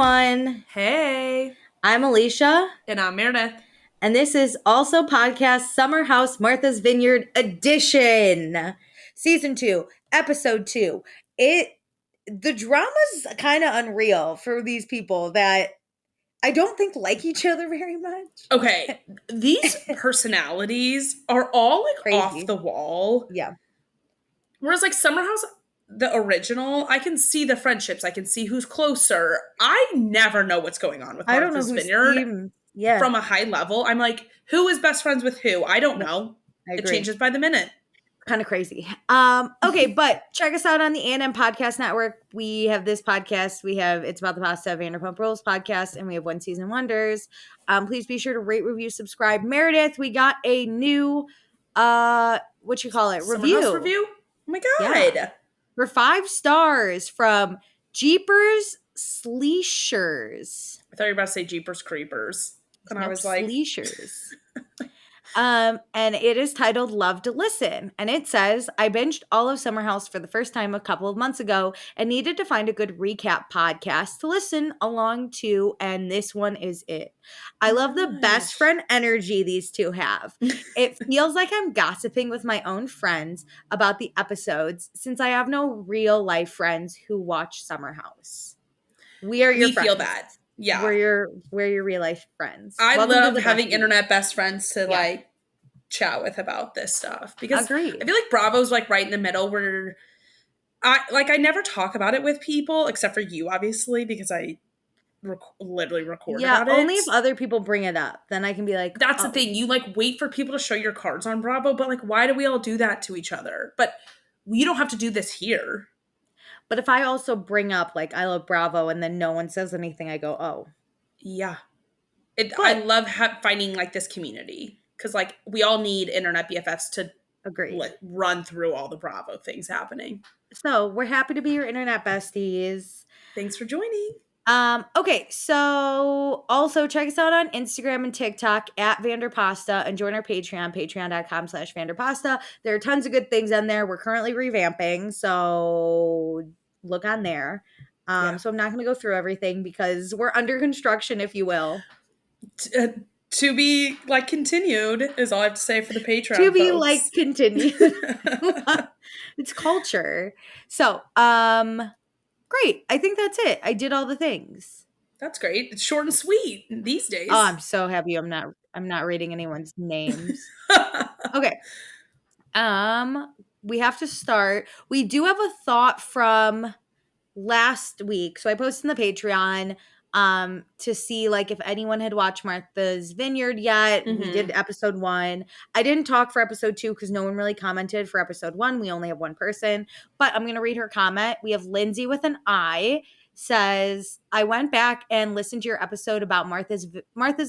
everyone. Hey. I'm Alicia. And I'm Meredith. And this is also podcast Summer House Martha's Vineyard edition. Season 2, episode 2. The drama's kind of unreal for these people that I don't think like each other very much. Okay. These personalities are all like Crazy. off the wall. Yeah. Whereas like Summer House, the original, I can see the friendships. I can see who's closer. I never know what's going on with Martha's Vineyard. From a high level. I'm like, who is best friends with who? I don't know. It changes by the minute. Kind of crazy. Okay, but check us out on the A&M Podcast Network. We have this podcast. It's About the Pasta, Vanderpump Rules podcast, and we have One Season Wonders. Please be sure to rate, review, subscribe. Meredith, we got a new, review. Summer House review? Oh my God. Yeah. For 5 stars from Jeepers Sleeshers. I thought you were about to say Jeepers Creepers. And I was like, Sleeshers. And it is titled Love to Listen. And it says, I binged all of Summer House for the first time a couple of months ago and needed to find a good recap podcast to listen along to. And this one is it. I love the best friend energy these two have. It feels like I'm gossiping with my own friends about the episodes since I have no real life friends who watch Summer House. We are your friends. We feel that. Yeah. We're your real life friends. I love having internet best friends to like chat with about this stuff because Agreed. I feel like Bravo's like right in the middle where I never talk about it with people except for you, obviously, because I literally record about it. Yeah, only if other people bring it up. Then I can be like, that's the thing. You like wait for people to show your cards on Bravo, but like why do we all do that to each other? But you don't have to do this here. But if I also bring up, like, I love Bravo and then no one says anything, I go, oh. Yeah. I love finding, like, this community. Because, like, we all need internet BFFs to run through all the Bravo things happening. So, we're happy to be your internet besties. Thanks for joining. Okay, so also check us out on Instagram and TikTok at Vanderpasta and join our Patreon, patreon.com/Vanderpasta. There are tons of good things on there. We're currently revamping, so look on there. So I'm not going to go through everything because we're under construction, if you will. To be, like, continued is all I have to say for the Patreon To be, folks. like, continued. It's culture. So, great. I think that's it. I did all the things. That's great. It's short and sweet these days. Oh, I'm so happy I'm not reading anyone's names. Okay. We have to start. We do have a thought from last week. So I posted in the Patreon to see like if anyone had watched Martha's Vineyard yet. Mm-hmm. We did episode 1. I didn't talk for episode 2 because no one really commented for episode 1. We only have one person, but I'm going to read her comment. We have Lindsay with an I says, I went back and listened to your episode about Martha's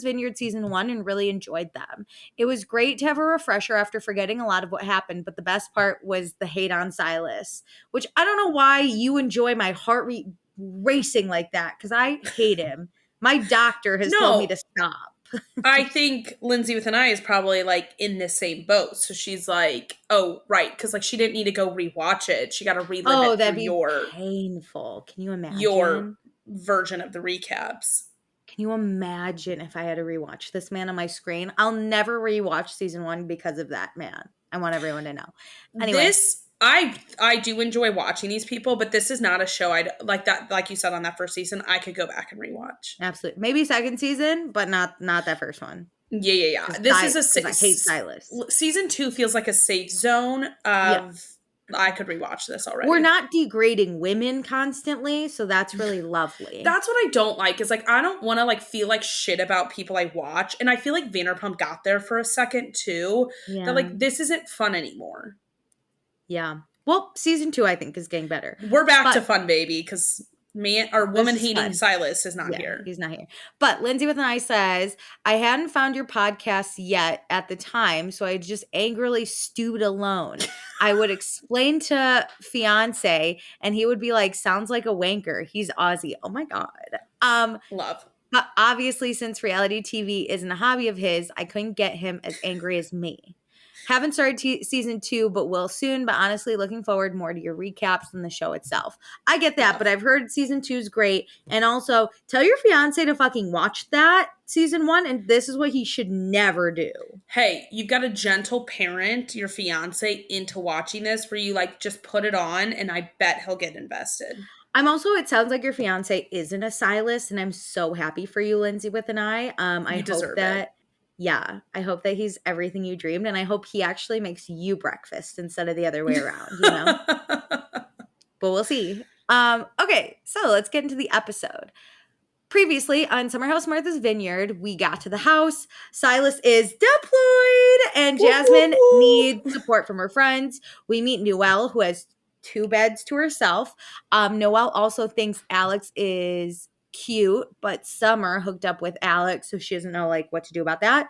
Vineyard season 1 and really enjoyed them. It was great to have a refresher after forgetting a lot of what happened, but the best part was the hate on Silas, which I don't know why you enjoy my heart racing like that because I hate him. My doctor has told me to stop. I think Lindsay with an I is probably like in the same boat. So she's like, oh, right. Because like she didn't need to go rewatch it. She got to relive it. Oh, that'd be painful. Can you imagine? Your version of the recaps. Can you imagine if I had to rewatch this man on my screen? I'll never rewatch season 1 because of that man. I want everyone to know. Anyway. I do enjoy watching these people, but this is not a show I'd like that. Like you said on that first season, I could go back and rewatch. Absolutely, maybe second season, but not that first one. Yeah. This is I hate Silas. Season 2 feels like a safe zone of. I could rewatch this already. We're not degrading women constantly, so that's really lovely. That's what I don't like. Is like I don't want to like feel like shit about people I watch, and I feel like Vanderpump got there for a second too. Yeah. That like this isn't fun anymore. Yeah. Well, season 2, I think, is getting better. We're back to fun, baby, because woman hating Silas is not here. He's not here. But Lindsay with an I says, I hadn't found your podcast yet at the time, so I just angrily stewed alone. I would explain to fiance, and he would be like, sounds like a wanker. He's Aussie. Oh my God. Love. But obviously, since reality TV isn't a hobby of his, I couldn't get him as angry as me. Haven't started season 2, but will soon. But honestly, looking forward more to your recaps than the show itself. I get that, but I've heard season 2 is great. And also, tell your fiance to fucking watch that season 1, and this is what he should never do. Hey, you've got to gentle parent your fiance into watching this, where you like just put it on, and I bet he'll get invested. It sounds like your fiance isn't a Silas, and I'm so happy for you, Lindsay, with an I. I hope that, I hope that he's everything you dreamed, and I hope he actually makes you breakfast instead of the other way around, you know? But we'll see. Okay, so let's get into the episode. Previously on Summer House Martha's Vineyard, we got to the house. Silas is deployed, and Jasmine needs support from her friends. We meet Noelle, who has 2 beds to herself. Noelle also thinks Alex is cute, but Summer hooked up with Alex, so she doesn't know like what to do about that.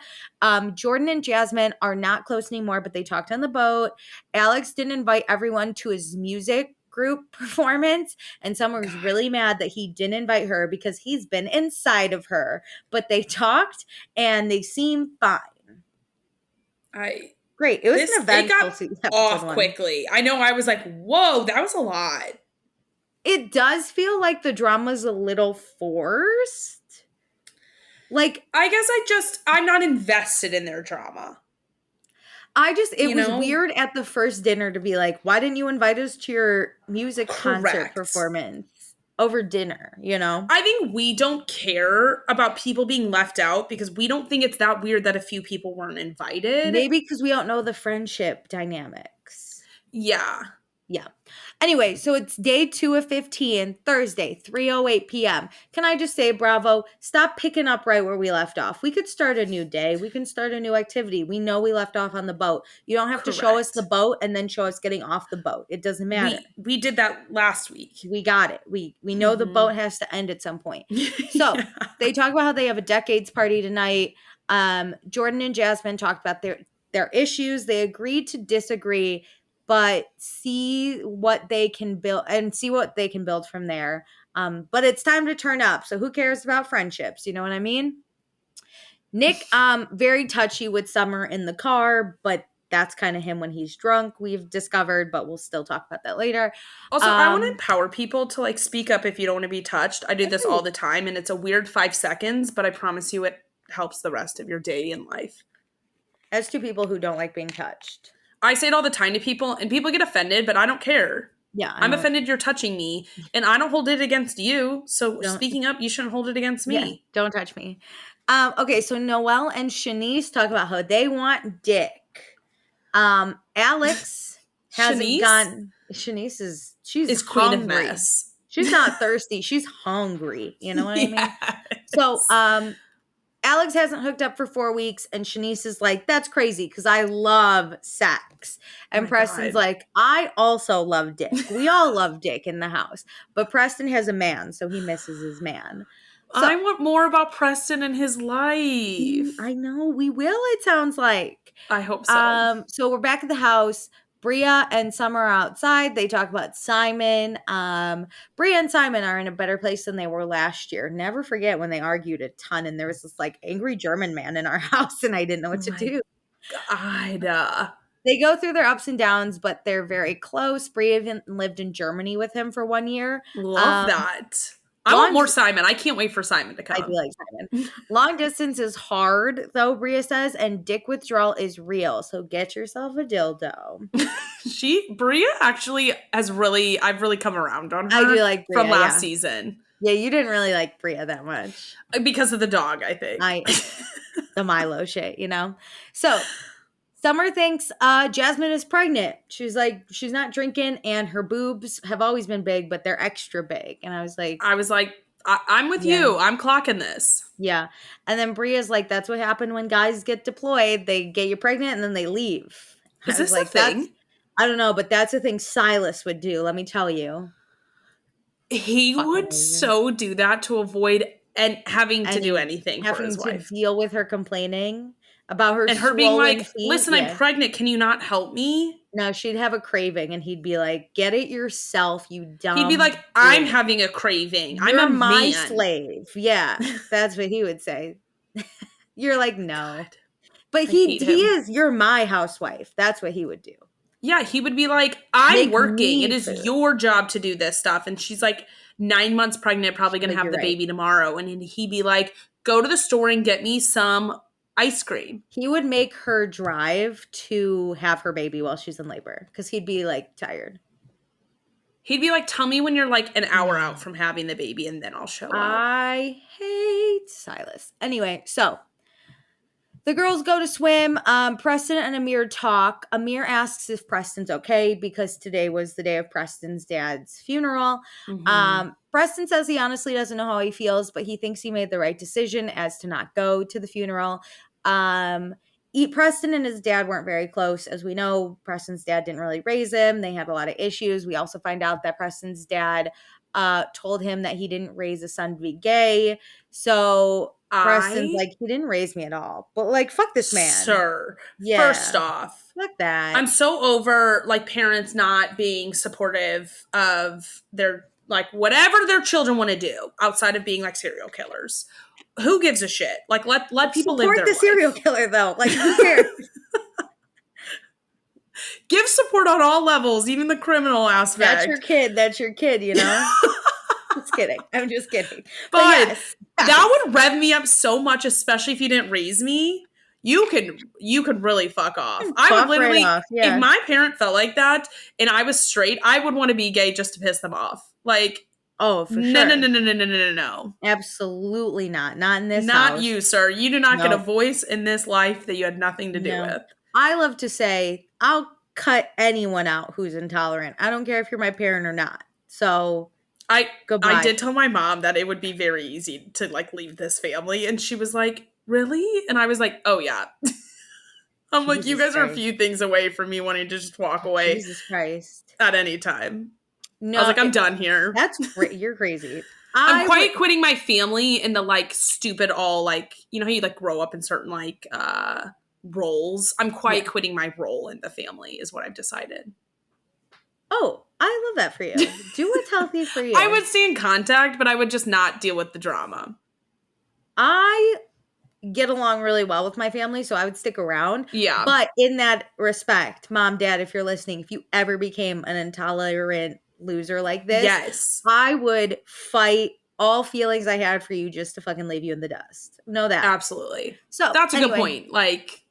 Jordan and Jasmine are not close anymore, but they talked on the boat. Alex didn't invite everyone to his music group performance, and Summer was really mad that he didn't invite her because he's been inside of her. But they talked and they seem fine. Great. It was an eventful It got off quickly. I know. I was like, whoa, that was a lot. It does feel like the drama's a little forced. Like, I guess I'm not invested in their drama. It was weird at the first dinner to be like, why didn't you invite us to your music concert performance over dinner, you know? I think we don't care about people being left out because we don't think it's that weird that a few people weren't invited. Maybe because we don't know the friendship dynamics. Yeah. Yeah. Anyway, so it's day 2 of 15, Thursday, 3:08 p.m. Can I just say, bravo, stop picking up right where we left off. We could start a new day. We can start a new activity. We know we left off on the boat. You don't have to show us the boat and then show us getting off the boat. It doesn't matter. We did that last week. We got it. We know the boat has to end at some point. So they talk about how they have a decades party tonight. Jordan and Jasmine talked about their issues. They agreed to disagree, but see what they can build from there. But it's time to turn up. So who cares about friendships? You know what I mean? Nick, very touchy with Summer in the car, but that's kind of him when he's drunk, we've discovered, but we'll still talk about that later. Also, I want to empower people to like speak up if you don't want to be touched. I do this all the time, and it's a weird 5 seconds, but I promise you it helps the rest of your day and life. As to people who don't like being touched. I say it all the time to people, and people get offended, but I don't care. Yeah. I'm offended you're touching me, and I don't hold it against you. So speaking up, you shouldn't hold it against me. Yeah, don't touch me. Okay, so Noelle and Shanice talk about how they want dick. Alex hasn't gone. Shanice is queen of mess. She's not thirsty. She's hungry. You know what I mean? So, Alex hasn't hooked up for 4 weeks, and Shanice is like, that's crazy because I love sex. And Preston's like, I also love dick. We all love dick in the house. But Preston has a man, so he misses his man. So, I want more about Preston and his life. I know. We will, it sounds like. I hope so. So we're back at the house. Bria and Summer are outside. They talk about Simon. Bria and Simon are in a better place than they were last year. Never forget when they argued a ton and there was this like angry German man in our house and I didn't know what to do. God. They go through their ups and downs, but they're very close. Bria even lived in Germany with him for 1 year. Love that. I want more Simon. I can't wait for Simon to come. I do like Simon. Long distance is hard, though, Bria says, and dick withdrawal is real. So get yourself a dildo. Bria actually I've really come around on her. I do like Bria, from last season. Yeah, you didn't really like Bria that much. Because of the dog, I think. The Milo shit, you know? So Summer thinks Jasmine is pregnant. She's like, she's not drinking, and her boobs have always been big, but they're extra big. And I was like, I'm with you. I'm clocking this. Yeah. And then Bria's like, that's what happened when guys get deployed. They get you pregnant and then they leave. Is this a thing? I don't know, but that's a thing Silas would do. Let me tell you. He would so do that to avoid having to do anything for his wife. Having to deal with her complaining about her and her being like, feet. Listen, I'm pregnant. Can you not help me? No, she'd have a craving and he'd be like, get it yourself, you dumb. He'd be like, I'm having a craving. You're my slave. Yeah, that's what he would say. You're like, no. But he is, you're my housewife. That's what he would do. Yeah, he would be like, I'm working. It is your job to do this stuff. And she's like 9 months pregnant, probably going to have the baby tomorrow. And he'd be like, go to the store and get me some ice cream. He would make her drive to have her baby while she's in labor because he'd be like tired. He'd be like, tell me when you're like an hour out from having the baby and then I'll show up. I hate Silas. Anyway, so the girls go to swim. Preston and Amir talk. Amir asks if Preston's okay because today was the day of Preston's dad's funeral. Preston says he honestly doesn't know how he feels, but he thinks he made the right decision as to not go to the funeral. Preston and his dad weren't very close. As we know, Preston's dad didn't really raise him. They had a lot of issues. We also find out that Preston's dad told him that he didn't raise a son to be gay. So Preston's like, he didn't raise me at all. But like, fuck this man. Sir. Yeah. First off. Fuck that. I'm so over like parents not being supportive of their like whatever their children want to do outside of being like serial killers. Who gives a shit? Like let people live their life. Support the serial killer though. Like who cares? Give support on all levels, even the criminal aspect. That's your kid, you know? Just kidding. I'm just kidding. But yes, that would rev me up so much, especially if you didn't raise me. You could really fuck off. I would literally, if my parent felt like that and I was straight, I would want to be gay just to piss them off. Like, oh, for sure. No. Absolutely not. Not in this Not house. you, sir. You do not get a voice in this life that you had nothing to do with. I love to say, I'll cut anyone out who's intolerant. I don't care if you're my parent or not. So I did tell my mom that it would be very easy to like leave this family. And she was like, really? And I was like, oh yeah. I'm like, you guys are a few things away from me wanting to just walk away. Jesus Christ. At any time. No, I was like, I'm done here. You're crazy. I'm quite quitting my family in the like stupid all like, you know how you like grow up in certain like roles. I'm quite quitting my role in the family is what I've decided. Oh, I love that for you. Do what's healthy for you. I would stay in contact, but I would just not deal with the drama. I get along really well with my family, so I would stick around. Yeah. But in that respect, Mom, Dad, if you're listening, if you ever became an intolerant loser like this, yes, I would fight all feelings I had for you just to fucking leave you in the dust. Know that. Absolutely. So that's a good point. Like,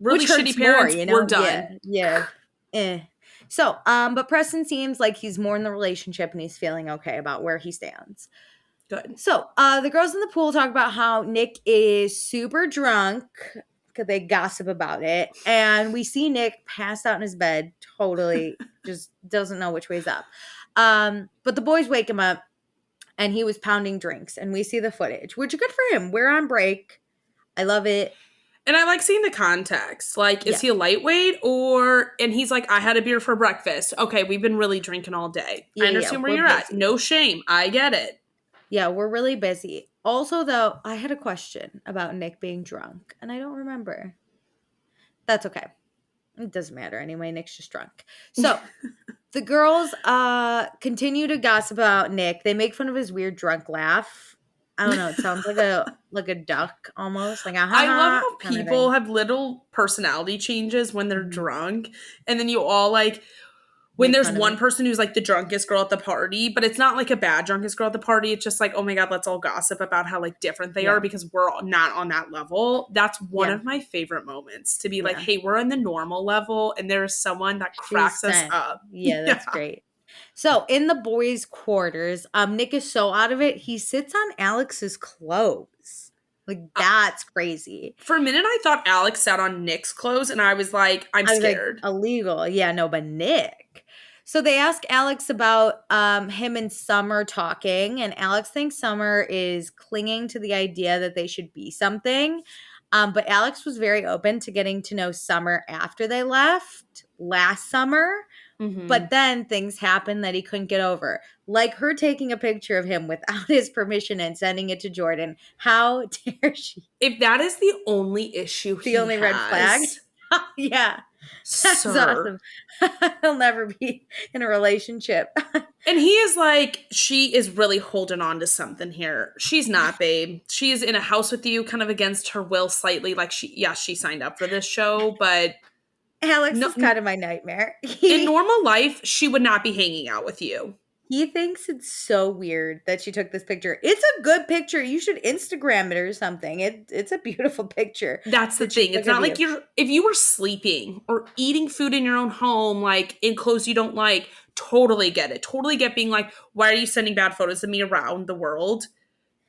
really shitty parents, more, you know? We're done. Yeah. So, but Preston seems like he's more in the relationship and he's feeling okay about where he stands. Good. So, the girls in the pool talk about how Nick is super drunk because they gossip about it. And we see Nick passed out in his bed, totally just doesn't know which way's up. But the boys wake him up and he was pounding drinks. And we see the footage, which is good for him. We're on break. I love it. And I like seeing the context. Like, is he a lightweight and he's like, I had a beer for breakfast. Okay, we've been really drinking all day. I understand where you're at. No shame. I get it. Yeah, we're really busy. Also, though, I had a question about Nick being drunk, and I don't remember. That's okay. It doesn't matter anyway. Nick's just drunk. So, the girls continue to gossip about Nick. They make fun of his weird drunk laugh. I don't know. It sounds like a duck almost. Like I love how people have little personality changes when they're drunk, and then you all like when there's one person who's like the drunkest girl at the party, but it's not like a bad drunkest girl at the party. It's just like, oh my God, let's all gossip about how like different they are because we're not on that level. That's one of my favorite moments to be like, hey, we're on the normal level, and there's someone that cracks us up. Yeah, that's great. So in the boys' quarters, Nick is so out of it. He sits on Alex's clothes. Like, that's crazy. For a minute, I thought Alex sat on Nick's clothes, and I was like, I'm scared. Like, illegal. Yeah, no, but Nick. So they ask Alex about him and Summer talking, and Alex thinks Summer is clinging to the idea that they should be something. But Alex was very open to getting to know Summer after they left last summer. Mm-hmm. But then things happened that he couldn't get over. Like her taking a picture of him without his permission and sending it to Jordan. How dare she? If that is the only issue the only red flag? Yeah. That's awesome. He'll never be in a relationship. And he is like, she is really holding on to something here. She's not, babe. She is in a house with you, kind of against her will slightly. Like, she signed up for this show, but... Alex is kind of my nightmare. In normal life, she would not be hanging out with you. He thinks it's so weird that she took this picture. It's a good picture. You should Instagram it or something. It's a beautiful picture. That's the thing. It's not like if you were sleeping or eating food in your own home, like in clothes you don't like, totally get it. Totally get being like, why are you sending bad photos of me around the world?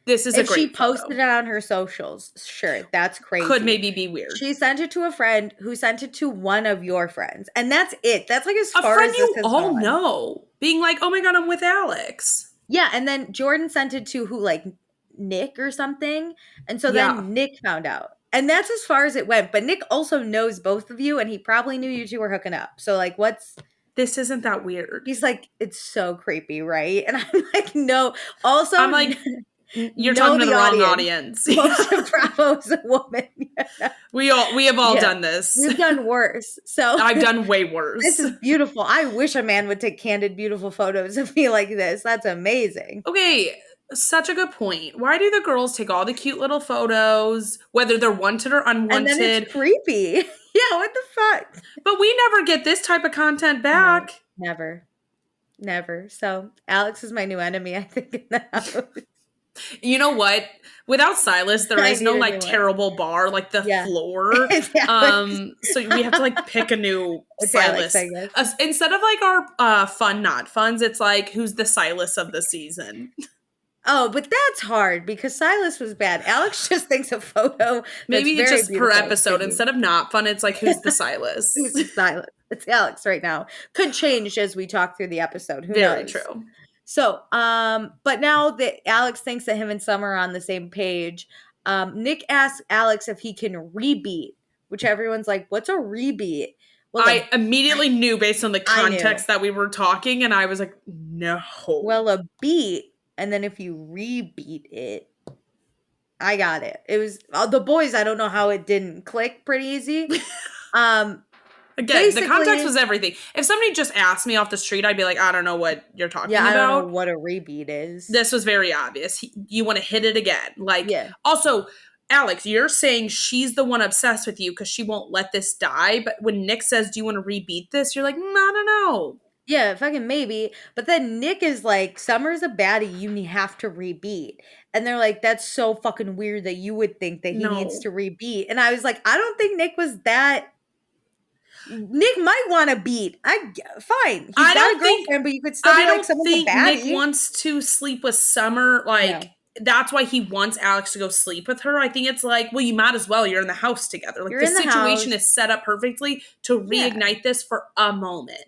This is a great photo. If she posted it on her socials, sure, that's crazy. Could maybe be weird. She sent it to a friend who sent it to one of your friends. And that's it. That's like as far as this has gone. A friend you all know. Being like, oh my God, I'm with Alex. Yeah, and then Jordan sent it to who, like Nick or something. And so then Nick found out. And that's as far as it went. But Nick also knows both of you, and he probably knew you two were hooking up. So like, this isn't that weird. He's like, it's so creepy, right? And I'm like, no. Also, I'm like... You're talking to the wrong audience. Most of Bravo's a woman. We have all done this. We've done worse. So I've done way worse. This is beautiful. I wish a man would take candid, beautiful photos of me like this. That's amazing. Okay, such a good point. Why do the girls take all the cute little photos, whether they're wanted or unwanted? And then it's creepy. Yeah, what the fuck? But we never get this type of content back. No, never. So Alex is my new enemy, I think, in the house. You know what? Without Silas, there is no like terrible bar, like the floor. So we have to like pick a new Silas. Instead of like our fun not funs, it's like who's the Silas of the season. Oh, but that's hard because Silas was bad. Alex just thinks a photo. Maybe it's just per episode. Instead of not fun, it's like who's the Silas? Who's the Silas? It's Alex right now. Could change as we talk through the episode. Who knows? Very true. So, but now that Alex thinks that him and Summer are on the same page, Nick asks Alex if he can rebeat, which everyone's like, what's a rebeat? Well, I immediately knew based on the context that we were talking, and I was like, no. Well, a beat, and then if you rebeat it, I got it. It was, the boys, I don't know how it didn't click pretty easy. Again, the context was everything. If somebody just asked me off the street, I'd be like, I don't know what you're talking about. I don't know what a rebeat is. This was very obvious. You want to hit it again. Like, also, Alex, you're saying she's the one obsessed with you because she won't let this die. But when Nick says, do you want to rebeat this? You're like, I don't know. Yeah, fucking maybe. But then Nick is like, Summer's a baddie. You have to rebeat. And they're like, that's so fucking weird that you would think that he needs to rebeat. And I was like, I don't think Nick was that. Nick might want to beat. Fine. He's got a girlfriend, but you could still be like someone's a baddie. I don't think Nick wants to sleep with Summer. Like, that's why he wants Alex to go sleep with her. I think it's like, well, you might as well. You're in the house together. Like, the situation is set up perfectly to reignite this for a moment.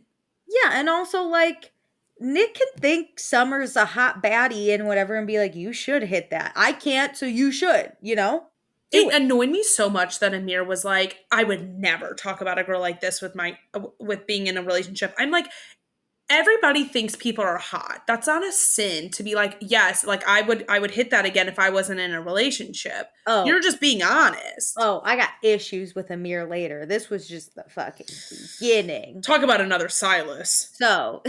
Yeah, and also, like, Nick can think Summer's a hot baddie and whatever and be like, you should hit that. I can't, so you should, you know? It annoyed me so much that Amir was like, I would never talk about a girl like this with being in a relationship. I'm like, everybody thinks people are hot. That's not a sin to be like, yes, like I would hit that again if I wasn't in a relationship. Oh. You're just being honest. Oh, I got issues with Amir later. This was just the fucking beginning. Talk about another Silas. So...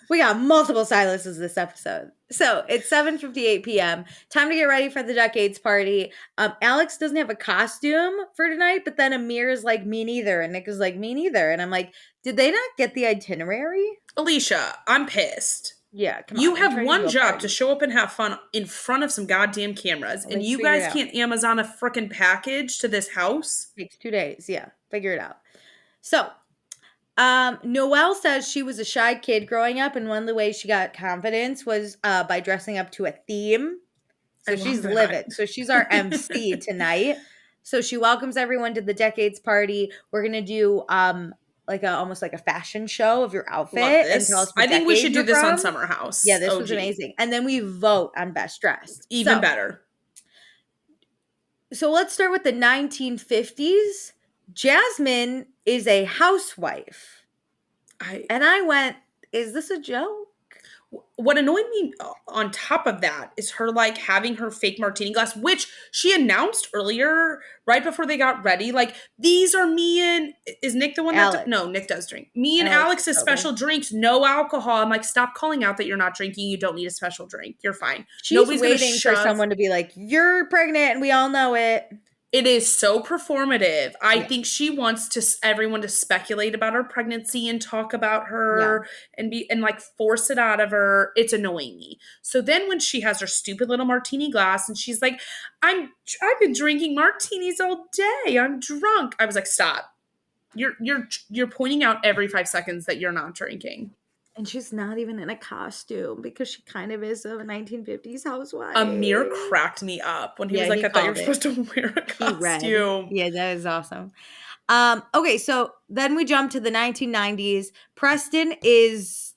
We got multiple Silases this episode. So it's 7:58 p.m. Time to get ready for the Decades party. Alex doesn't have a costume for tonight, but then Amir is like, me neither. And Nick is like, me neither. And I'm like, did they not get the itinerary? Alicia, I'm pissed. Yeah, come on. You have one job to show up and have fun in front of some goddamn cameras. And you guys can't Amazon a frickin' package to this house? Takes 2 days. Yeah, figure it out. So... Noelle says she was a shy kid growing up, and one of the ways she got confidence was by dressing up to a theme. So she's livid. So she's our MC tonight. So she welcomes everyone to the Decades party. We're gonna do almost like a fashion show of your outfit. And tell us what I think we should do this on Summer House. Yeah, this was amazing. And then we vote on best dressed. Even better. So let's start with the 1950s. Jasmine is a housewife. And I went, is this a joke? what annoyed me on top of that is her like having her fake martini glass, which she announced earlier, right before they got ready. Like, these are me and is Nick the one that no, Nick does drink. Me and Alex's special drinks, no alcohol. I'm like, stop calling out that you're not drinking. You don't need a special drink. You're fine. Nobody's waiting for someone to be like, you're pregnant, and we all know it. It is so performative. I think she wants everyone to speculate about her pregnancy and talk about her and like force it out of her. It's annoying me. So then when she has her stupid little martini glass and she's like, I've been drinking martinis all day. I'm drunk. I was like, stop. You're pointing out every 5 seconds that you're not drinking. And she's not even in a costume because she kind of is a 1950s housewife. Amir cracked me up when he was like, I thought you were supposed to wear a costume. Yeah, that is awesome. Okay, so then we jump to the 1990s. Preston is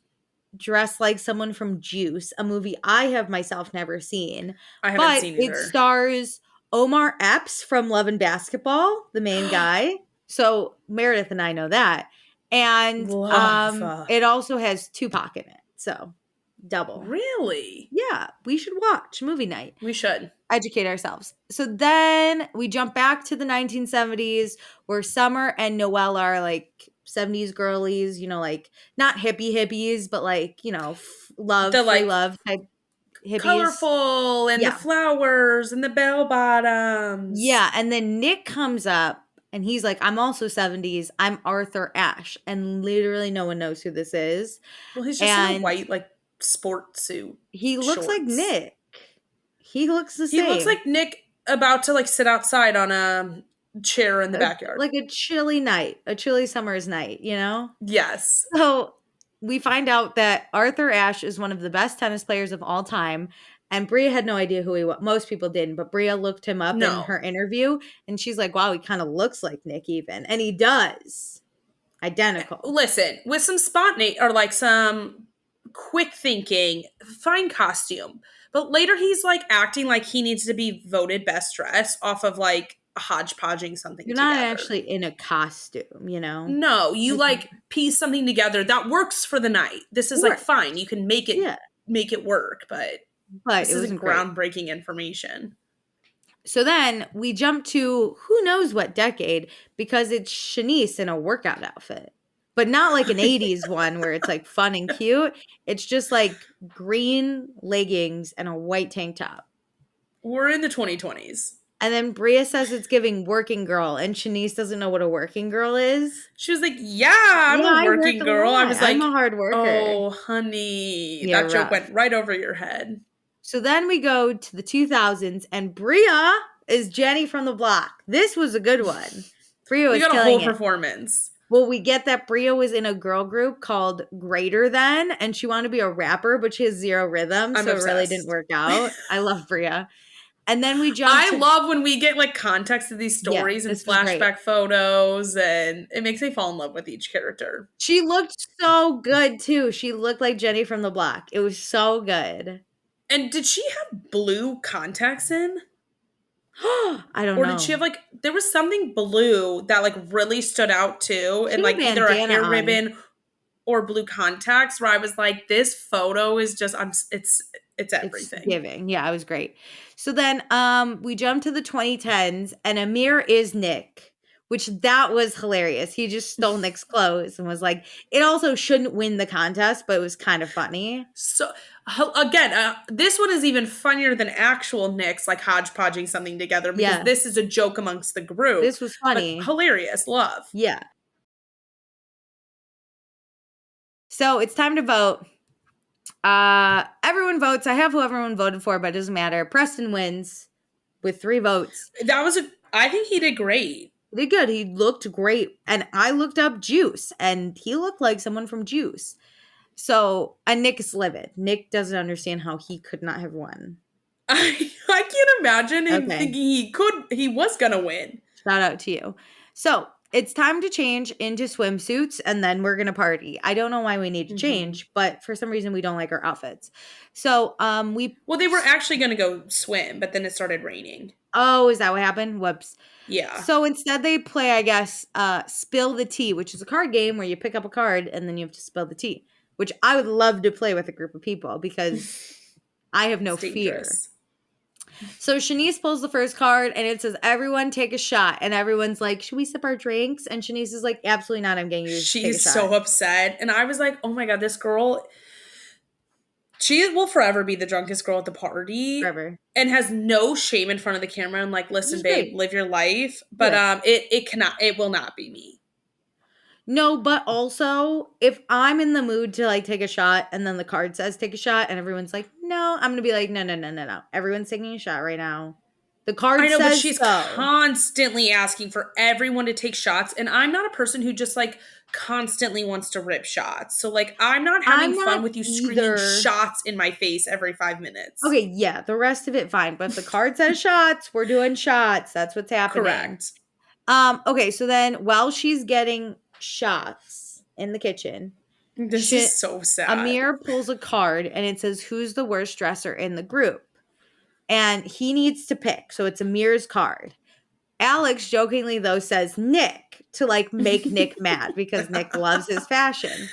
dressed like someone from Juice, a movie I have myself never seen. I haven't seen either. It stars Omar Epps from Love and Basketball, the main guy. So Meredith and I know that. And it also has Tupac in it. So double. Really? Yeah. We should watch movie night. We should. Educate ourselves. So then we jump back to the 1970s where Summer and Noelle are like 70s girlies, you know, like not hippies, but like, you know, love, the, like, free love type hippies. Colorful and the flowers and the bell bottoms. Yeah. And then Nick comes up. And he's like, I'm also 70s. I'm Arthur Ashe. And literally no one knows who this is. Well, he's just in a white, like, sport suit. He looks like Nick. He looks the same. He looks like Nick about to, like, sit outside on a chair in the backyard. Like a chilly night. A chilly summer's night, you know? Yes. So we find out that Arthur Ashe is one of the best tennis players of all time. And Bria had no idea who he was. Most people didn't, but Bria looked him up in her interview, and she's like, wow, he kind of looks like Nick even. And he does. Identical. Listen, with some or like some quick thinking, fine costume. But later he's like acting like he needs to be voted best dress off of like hodgepodging something together. You're not actually in a costume, you know? No, you like piece something together that works for the night. This is like fine. You can make it work, but this isn't groundbreaking information. So then we jump to who knows what decade because it's Shanice in a workout outfit. But not like an 80s one where it's like fun and cute. It's just like green leggings and a white tank top. We're in the 2020s. And then Bria says it's giving working girl, and Shanice doesn't know what a working girl is. She was like, I'm a working girl. I was like, I'm a hard worker. Oh, honey. That joke went right over your head. So then we go to the 2000s, and Bria is Jenny from the block. This was a good one. Bria was got a whole performance. Well, we get that Bria was in a girl group called Greater Than, and she wanted to be a rapper, but she has zero rhythm, so it really didn't work out. I love Bria. And then we jump I love when we get like context of these stories and flashback photos, and it makes me fall in love with each character. She looked so good, too. She looked like Jenny from the block. It was so good. And did she have blue contacts in? I don't know. Or did she have like, there was something blue that like really stood out too. And like either a hair ribbon or blue contacts where I was like, this photo is just, it's everything. It's giving. Yeah, it was great. So then we jump to the 2010s and Amir is Nick, which that was hilarious. He just stole Nick's clothes and was like, it also shouldn't win the contest, but it was kind of funny. So again, this one is even funnier than actual Nick's, like hodgepodging something together because this is a joke amongst the group. This was funny. Hilarious. Love. Yeah. So it's time to vote. Everyone votes. I have who everyone voted for, but it doesn't matter. Preston wins with 3 votes. I think he did great. He did good. He looked great. And I looked up Juice, and he looked like someone from Juice. So, and Nick is livid. Nick doesn't understand how he could not have won. I can't imagine him thinking he was going to win. Shout out to you. So, it's time to change into swimsuits, and then we're going to party. I don't know why we need to change, but for some reason we don't like our outfits. So, Well, they were actually going to go swim, but then it started raining. Oh, is that what happened? Whoops. Yeah. So instead they play, I guess, Spill the Tea, which is a card game where you pick up a card and then you have to spill the tea. which I would love to play with a group of people because I have no fear. So Shanice pulls the first card and it says, everyone take a shot. And everyone's like, should we sip our drinks? And Shanice is like, absolutely not. I'm getting you to take a shot. She's so upset. And I was like, oh my God, this girl, she will forever be the drunkest girl at the party. Forever. And has no shame in front of the camera and like, listen, babe, live your life. But it will not be me. No, but also if I'm in the mood to like take a shot and then the card says take a shot and everyone's like, no, I'm going to be like, no. Everyone's taking a shot right now. The card says but she's constantly asking for everyone to take shots. And I'm not a person who just like constantly wants to rip shots. So like, I'm not having fun with you screaming shots in my face every 5 minutes. Okay, yeah, the rest of it, fine. But if the card says shots, we're doing shots. That's what's happening. Correct. Okay, so then while she's getting shots in the kitchen, this is so sad. Amir pulls a card and it says, who's the worst dresser in the group? And he needs to pick. So it's Amir's card. Alex jokingly, though, says Nick to like make Nick mad because Nick loves his fashion.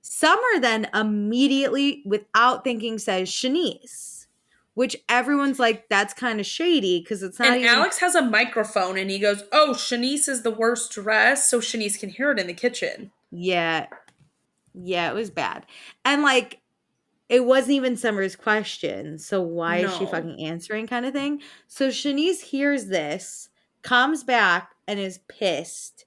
Summer then immediately, without thinking, says Shanice, which everyone's like, that's kind of shady because it's not. And Alex has a microphone and he goes, oh, Shanice is the worst dressed, so Shanice can hear it in the kitchen. Yeah, it was bad. And like, it wasn't even Summer's question, so why is she fucking answering kind of thing? So Shanice hears this, comes back, and is pissed.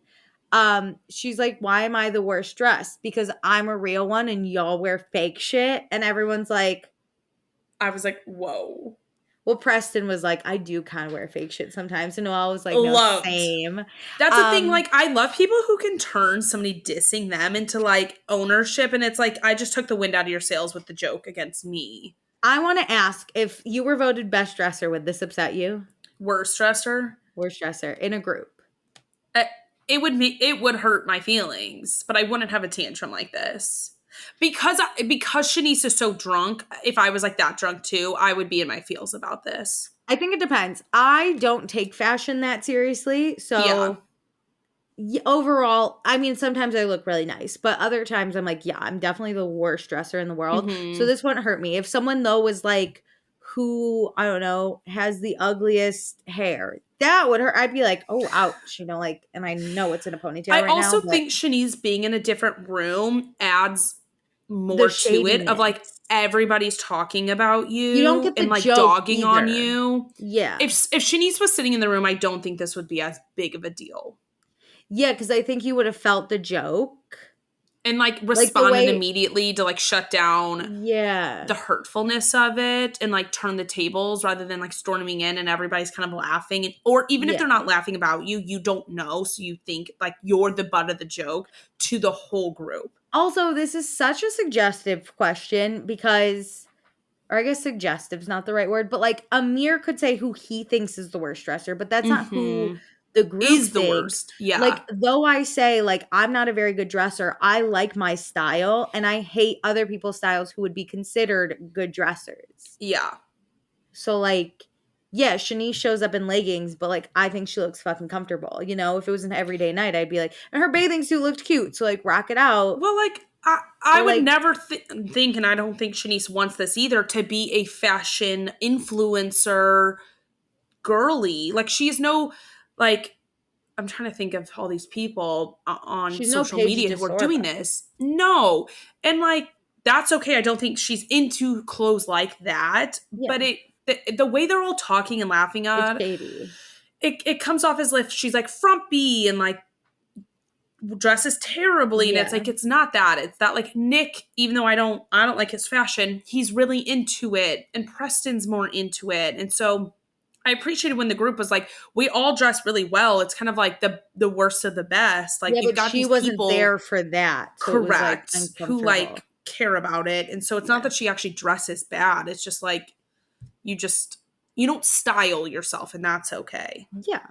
She's like, why am I the worst dressed? Because I'm a real one and y'all wear fake shit. And everyone's like, I was like, whoa. Well, Preston was like, I do kind of wear fake shit sometimes. And Noelle was like, no, same. That's the thing. Like, I love people who can turn somebody dissing them into like ownership. And it's like, I just took the wind out of your sails with the joke against me. I want to ask, if you were voted best dresser, would this upset you? Worst dresser? Worst dresser in a group. It would hurt my feelings, but I wouldn't have a tantrum like this. Because Shanice is so drunk, if I was like that drunk too, I would be in my feels about this. I think it depends. I don't take fashion that seriously. So overall, I mean, sometimes I look really nice, but other times I'm like, yeah, I'm definitely the worst dresser in the world. Mm-hmm. So this wouldn't hurt me. If someone though was like, who, I don't know, has the ugliest hair, that would hurt. I'd be like, oh, ouch, like, and I know it's in a ponytail right now. I also think Shanice being in a different room adds more to it of like everybody's talking about you don't get the and like dogging either on you. Yeah. If Shanice was sitting in the room, I don't think this would be as big of a deal. Yeah, because I think you would have felt the joke. And like responded immediately to like shut down the hurtfulness of it and like turn the tables rather than like storming in and everybody's kind of laughing. Or even if they're not laughing about you, you don't know. So you think like you're the butt of the joke to the whole group. Also, this is such a suggestive question because, or I guess suggestive is not the right word, but like Amir could say who he thinks is the worst dresser, but that's not who the group is the worst. Yeah. Like, though I say, like, I'm not a very good dresser, I like my style, and I hate other people's styles who would be considered good dressers. Yeah. So, like, yeah, Shanice shows up in leggings, but, like, I think she looks fucking comfortable. If it was an everyday night, I'd be like, and her bathing suit looked cute, so, like, rock it out. Well, like, I would never think, and I don't think Shanice wants this either, to be a fashion influencer girly. Like, she's no... Like, I'm trying to think of all these people on social media who are doing this. No. And, like, that's okay. I don't think she's into clothes like that. Yeah. But the way they're all talking and laughing at it comes off as if she's, like, frumpy and, like, dresses terribly. And it's, like, it's not that. It's that, like, Nick, even though I don't like his fashion, he's really into it. And Preston's more into it. And so... I appreciated when the group was like, we all dress really well. It's kind of like the worst of the best. Like, you've got she wasn't there for that. So correct. Who like care about it. And so it's not that she actually dresses bad. It's just like, you don't style yourself and that's okay. Yeah.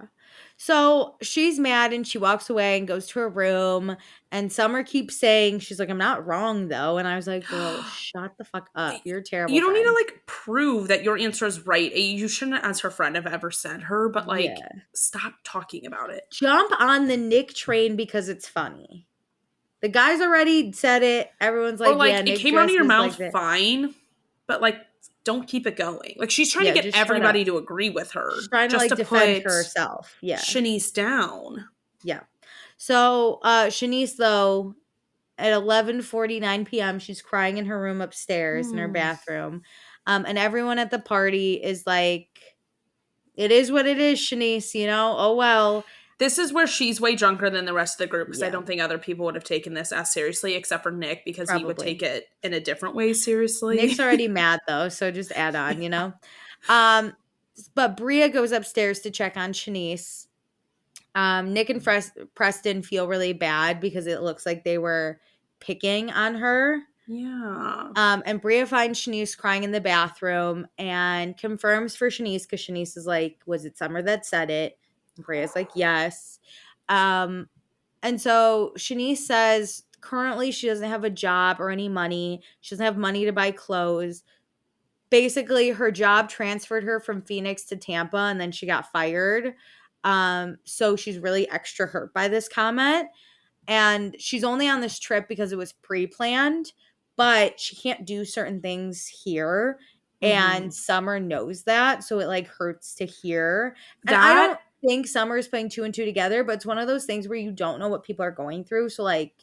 So she's mad and she walks away and goes to her room. And Summer keeps saying, she's like, I'm not wrong though. And I was like, girl, shut the fuck up. You're terrible. You don't need to like prove that your answer is right. You shouldn't, as her friend, have ever said her, but like, stop talking about it. Jump on the Nick train because it's funny. The guys already said it. Everyone's like, or like, yeah, it Nick came out of your mouth like fine, but like, don't keep it going. Like, she's trying to get everybody to agree with her. She's trying to like defend herself. Yeah. Shanice down. Yeah. So Shanice, though, at 11:49 p.m., she's crying in her room upstairs in her bathroom. And everyone at the party is like, it is what it is, Shanice, you know? Oh, well. This is where she's way drunker than the rest of the group because I don't think other people would have taken this as seriously except for Nick because he would take it in a different way seriously. Nick's already mad, though, so just add on, you know? But Bria goes upstairs to check on Shanice. Nick and Preston feel really bad because it looks like they were picking on her. Yeah. And Bria finds Shanice crying in the bathroom and confirms for Shanice because Shanice is like, was it Summer that said it? And Bria's like, yes. And so Shanice says currently she doesn't have a job or any money. She doesn't have money to buy clothes. Basically, her job transferred her from Phoenix to Tampa and then she got fired. So she's really extra hurt by this comment. And she's only on this trip because it was pre-planned, but she can't do certain things here. And Summer knows that. So it like hurts to hear. And I don't think Summer is putting 2 and 2 together, but it's one of those things where you don't know what people are going through. So like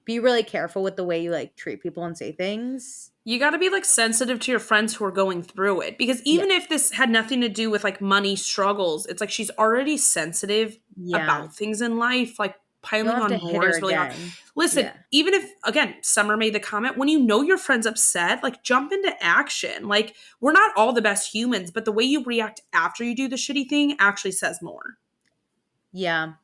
be really careful with the way you like treat people and say things. You got to be like sensitive to your friends who are going through it because even if this had nothing to do with like money struggles, it's like she's already sensitive about things in life. Like piling on more is really hard. Listen, even if, again, Summer made the comment, when you know your friend's upset, like jump into action. Like we're not all the best humans, but the way you react after you do the shitty thing actually says more. Yeah.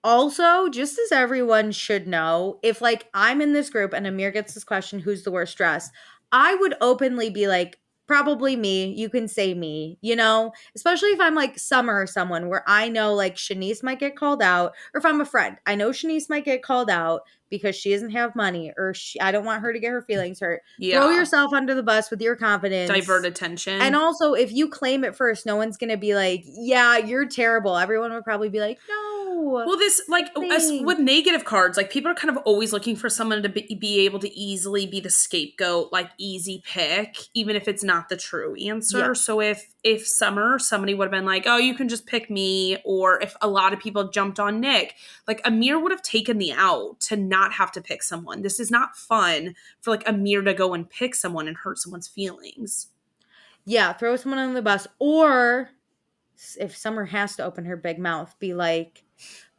Also, just as everyone should know, if like I'm in this group and Amir gets this question, who's the worst dressed? I would openly be like, probably me. You can say me, you know, especially if I'm like Summer or someone where I know like Shanice might get called out, or if I'm a friend, I know Shanice might get called out because she doesn't have money or I don't want her to get her feelings hurt. Yeah. Throw yourself under the bus with your confidence. Divert attention. And also, if you claim it first, no one's going to be like, yeah, you're terrible. Everyone would probably be like, no. Well, this, like, with negative cards, like, people are kind of always looking for someone to be able to easily be the scapegoat, like, easy pick, even if it's not the true answer. Yeah. So if Summer, somebody would have been like, oh, you can just pick me, or if a lot of people jumped on Nick, like, Amir would have taken the out to not have to pick someone. This is not fun for, like, Amir to go and pick someone and hurt someone's feelings. Yeah, throw someone on the bus. Or if Summer has to open her big mouth, be like,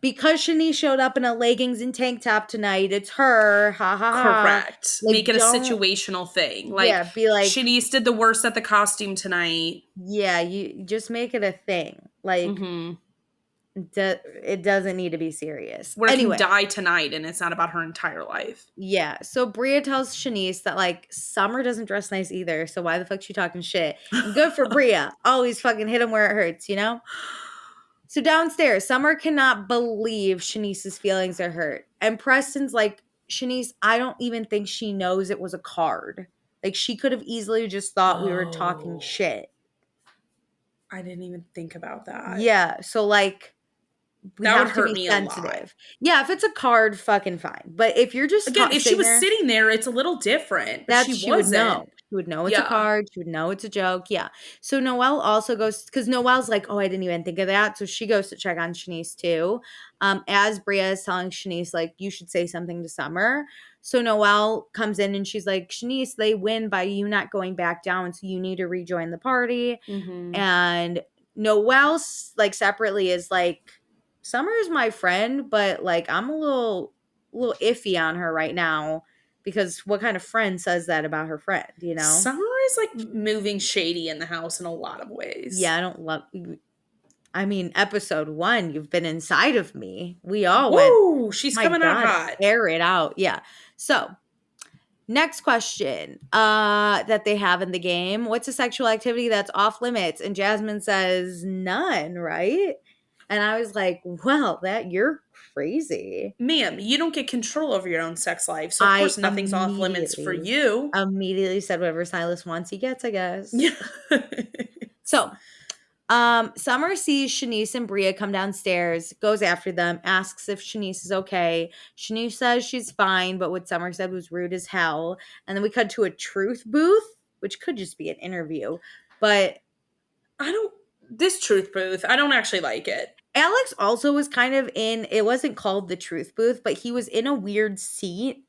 because Shanice showed up in a leggings and tank top tonight, it's her. Ha ha ha. Correct. Like, make it a situational thing. Like, yeah, be like, Shanice did the worst at the costume tonight. Yeah, you just make it a thing. Like, it doesn't need to be serious. Where it can die tonight and it's not about her entire life. Yeah. So Bria tells Shanice that like Summer doesn't dress nice either. So why the fuck she talking shit? And good for Bria. Always fucking hit him where it hurts, you know? So downstairs, Summer cannot believe Shanice's feelings are hurt. And Preston's like, Shanice, I don't even think she knows it was a card. Like, she could have easily just thought we were talking shit. I didn't even think about that. Yeah. So, like, that would hurt me sensitive. A lot. Yeah, if it's a card, fucking fine. But if you're just if she was sitting there, it's a little different. But she would know. She would know it's a card. She would know it's a joke. Yeah. So Noelle also goes, because Noelle's like, oh, I didn't even think of that. So she goes to check on Shanice too. As Bria is telling Shanice, like, you should say something to Summer. So Noelle comes in and she's like, Shanice, they win by you not going back down. So you need to rejoin the party. And Noelle, like, separately is like, Summer is my friend, but like, I'm a little iffy on her right now. Because what kind of friend says that about her friend, you know? Summer is like moving shady in the house in a lot of ways. Yeah, I don't love... I mean, episode 1, you've been inside of me. We all went... Ooh, she's coming out hot. Air it out. Yeah. So, next question that they have in the game. What's a sexual activity that's off limits? And Jasmine says none, right? And I was like, well, you're crazy. Ma'am, you don't get control over your own sex life. So, of course, nothing's off limits for you. Immediately said whatever Silas wants, he gets, I guess. Yeah. So, Summer sees Shanice and Bria come downstairs, goes after them, asks if Shanice is okay. Shanice says she's fine, but what Summer said was rude as hell. And then we cut to a truth booth, which could just be an interview. But this truth booth, I don't actually like it. Alex also was kind of it wasn't called the truth booth, but he was in a weird seat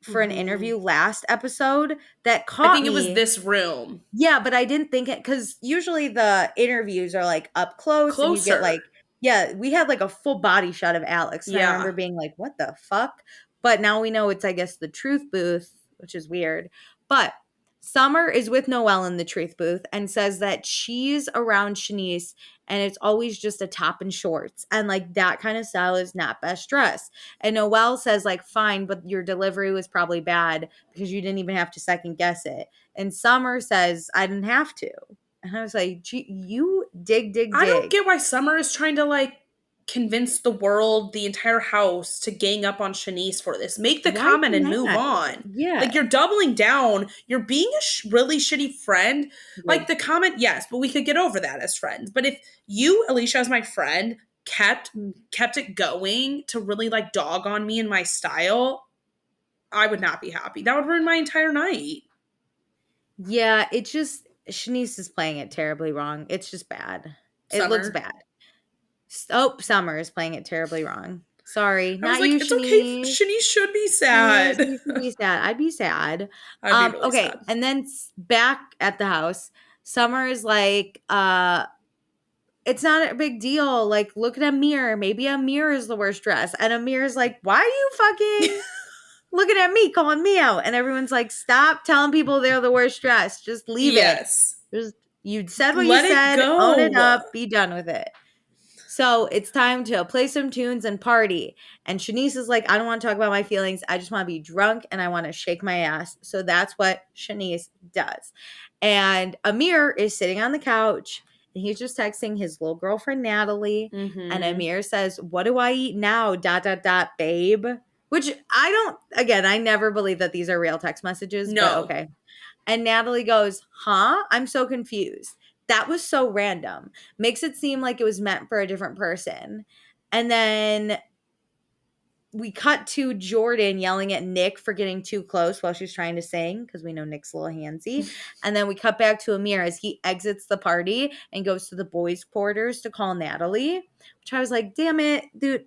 for an interview last episode that caught me. I think it was this room. Yeah, but I didn't think it, because usually the interviews are like up close. And you get like, yeah, we had like a full body shot of Alex. And I remember being like, what the fuck? But now we know it's, I guess, the truth booth, which is weird. But Summer is with Noelle in the truth booth and says that she's around Shanice and it's always just a top and shorts. And like that kind of style is not best dress. And Noelle says like, fine, but your delivery was probably bad because you didn't even have to second guess it. And Summer says, I didn't have to. And I was like, gee, you dig. I don't get why Summer is trying to like convince the world, the entire house, to gang up on Shanice for this. Make the comment and move on. Yeah. Like, you're doubling down. You're being a really shitty friend. Yeah. Like, the comment, yes, but we could get over that as friends. But if you, Alicia, as my friend, kept it going to really, like, dog on me and my style, I would not be happy. That would ruin my entire night. Yeah, it just, Shanice is playing it terribly wrong. It's just bad. It looks bad. Oh, Summer is playing it terribly wrong. Sorry, not you, Shanice. It's okay. Shanice should be sad. Shanice should be sad. I'd be sad. I'd be really sad. And then back at the house, Summer is like, it's not a big deal. Like, look at Amir. Maybe Amir is the worst dress. And Amir is like, why are you fucking looking at me, calling me out? And everyone's like, stop telling people they're the worst dress. Just leave it. Just, you said what you said. Own it up. Be done with it. So it's time to play some tunes and party. And Shanice is like, I don't want to talk about my feelings. I just want to be drunk and I want to shake my ass. So that's what Shanice does. And Amir is sitting on the couch and he's just texting his little girlfriend, Natalie. Mm-hmm. And Amir says, what do I eat now? ... babe. Which I never believe that these are real text messages. No. But okay. And Natalie goes, huh? I'm so confused. That was so random. Makes it seem like it was meant for a different person. And then we cut to Jordan yelling at Nick for getting too close while she's trying to sing, because we know Nick's a little handsy. And then we cut back to Amir as he exits the party and goes to the boys' quarters to call Natalie, which I was like, damn it, dude.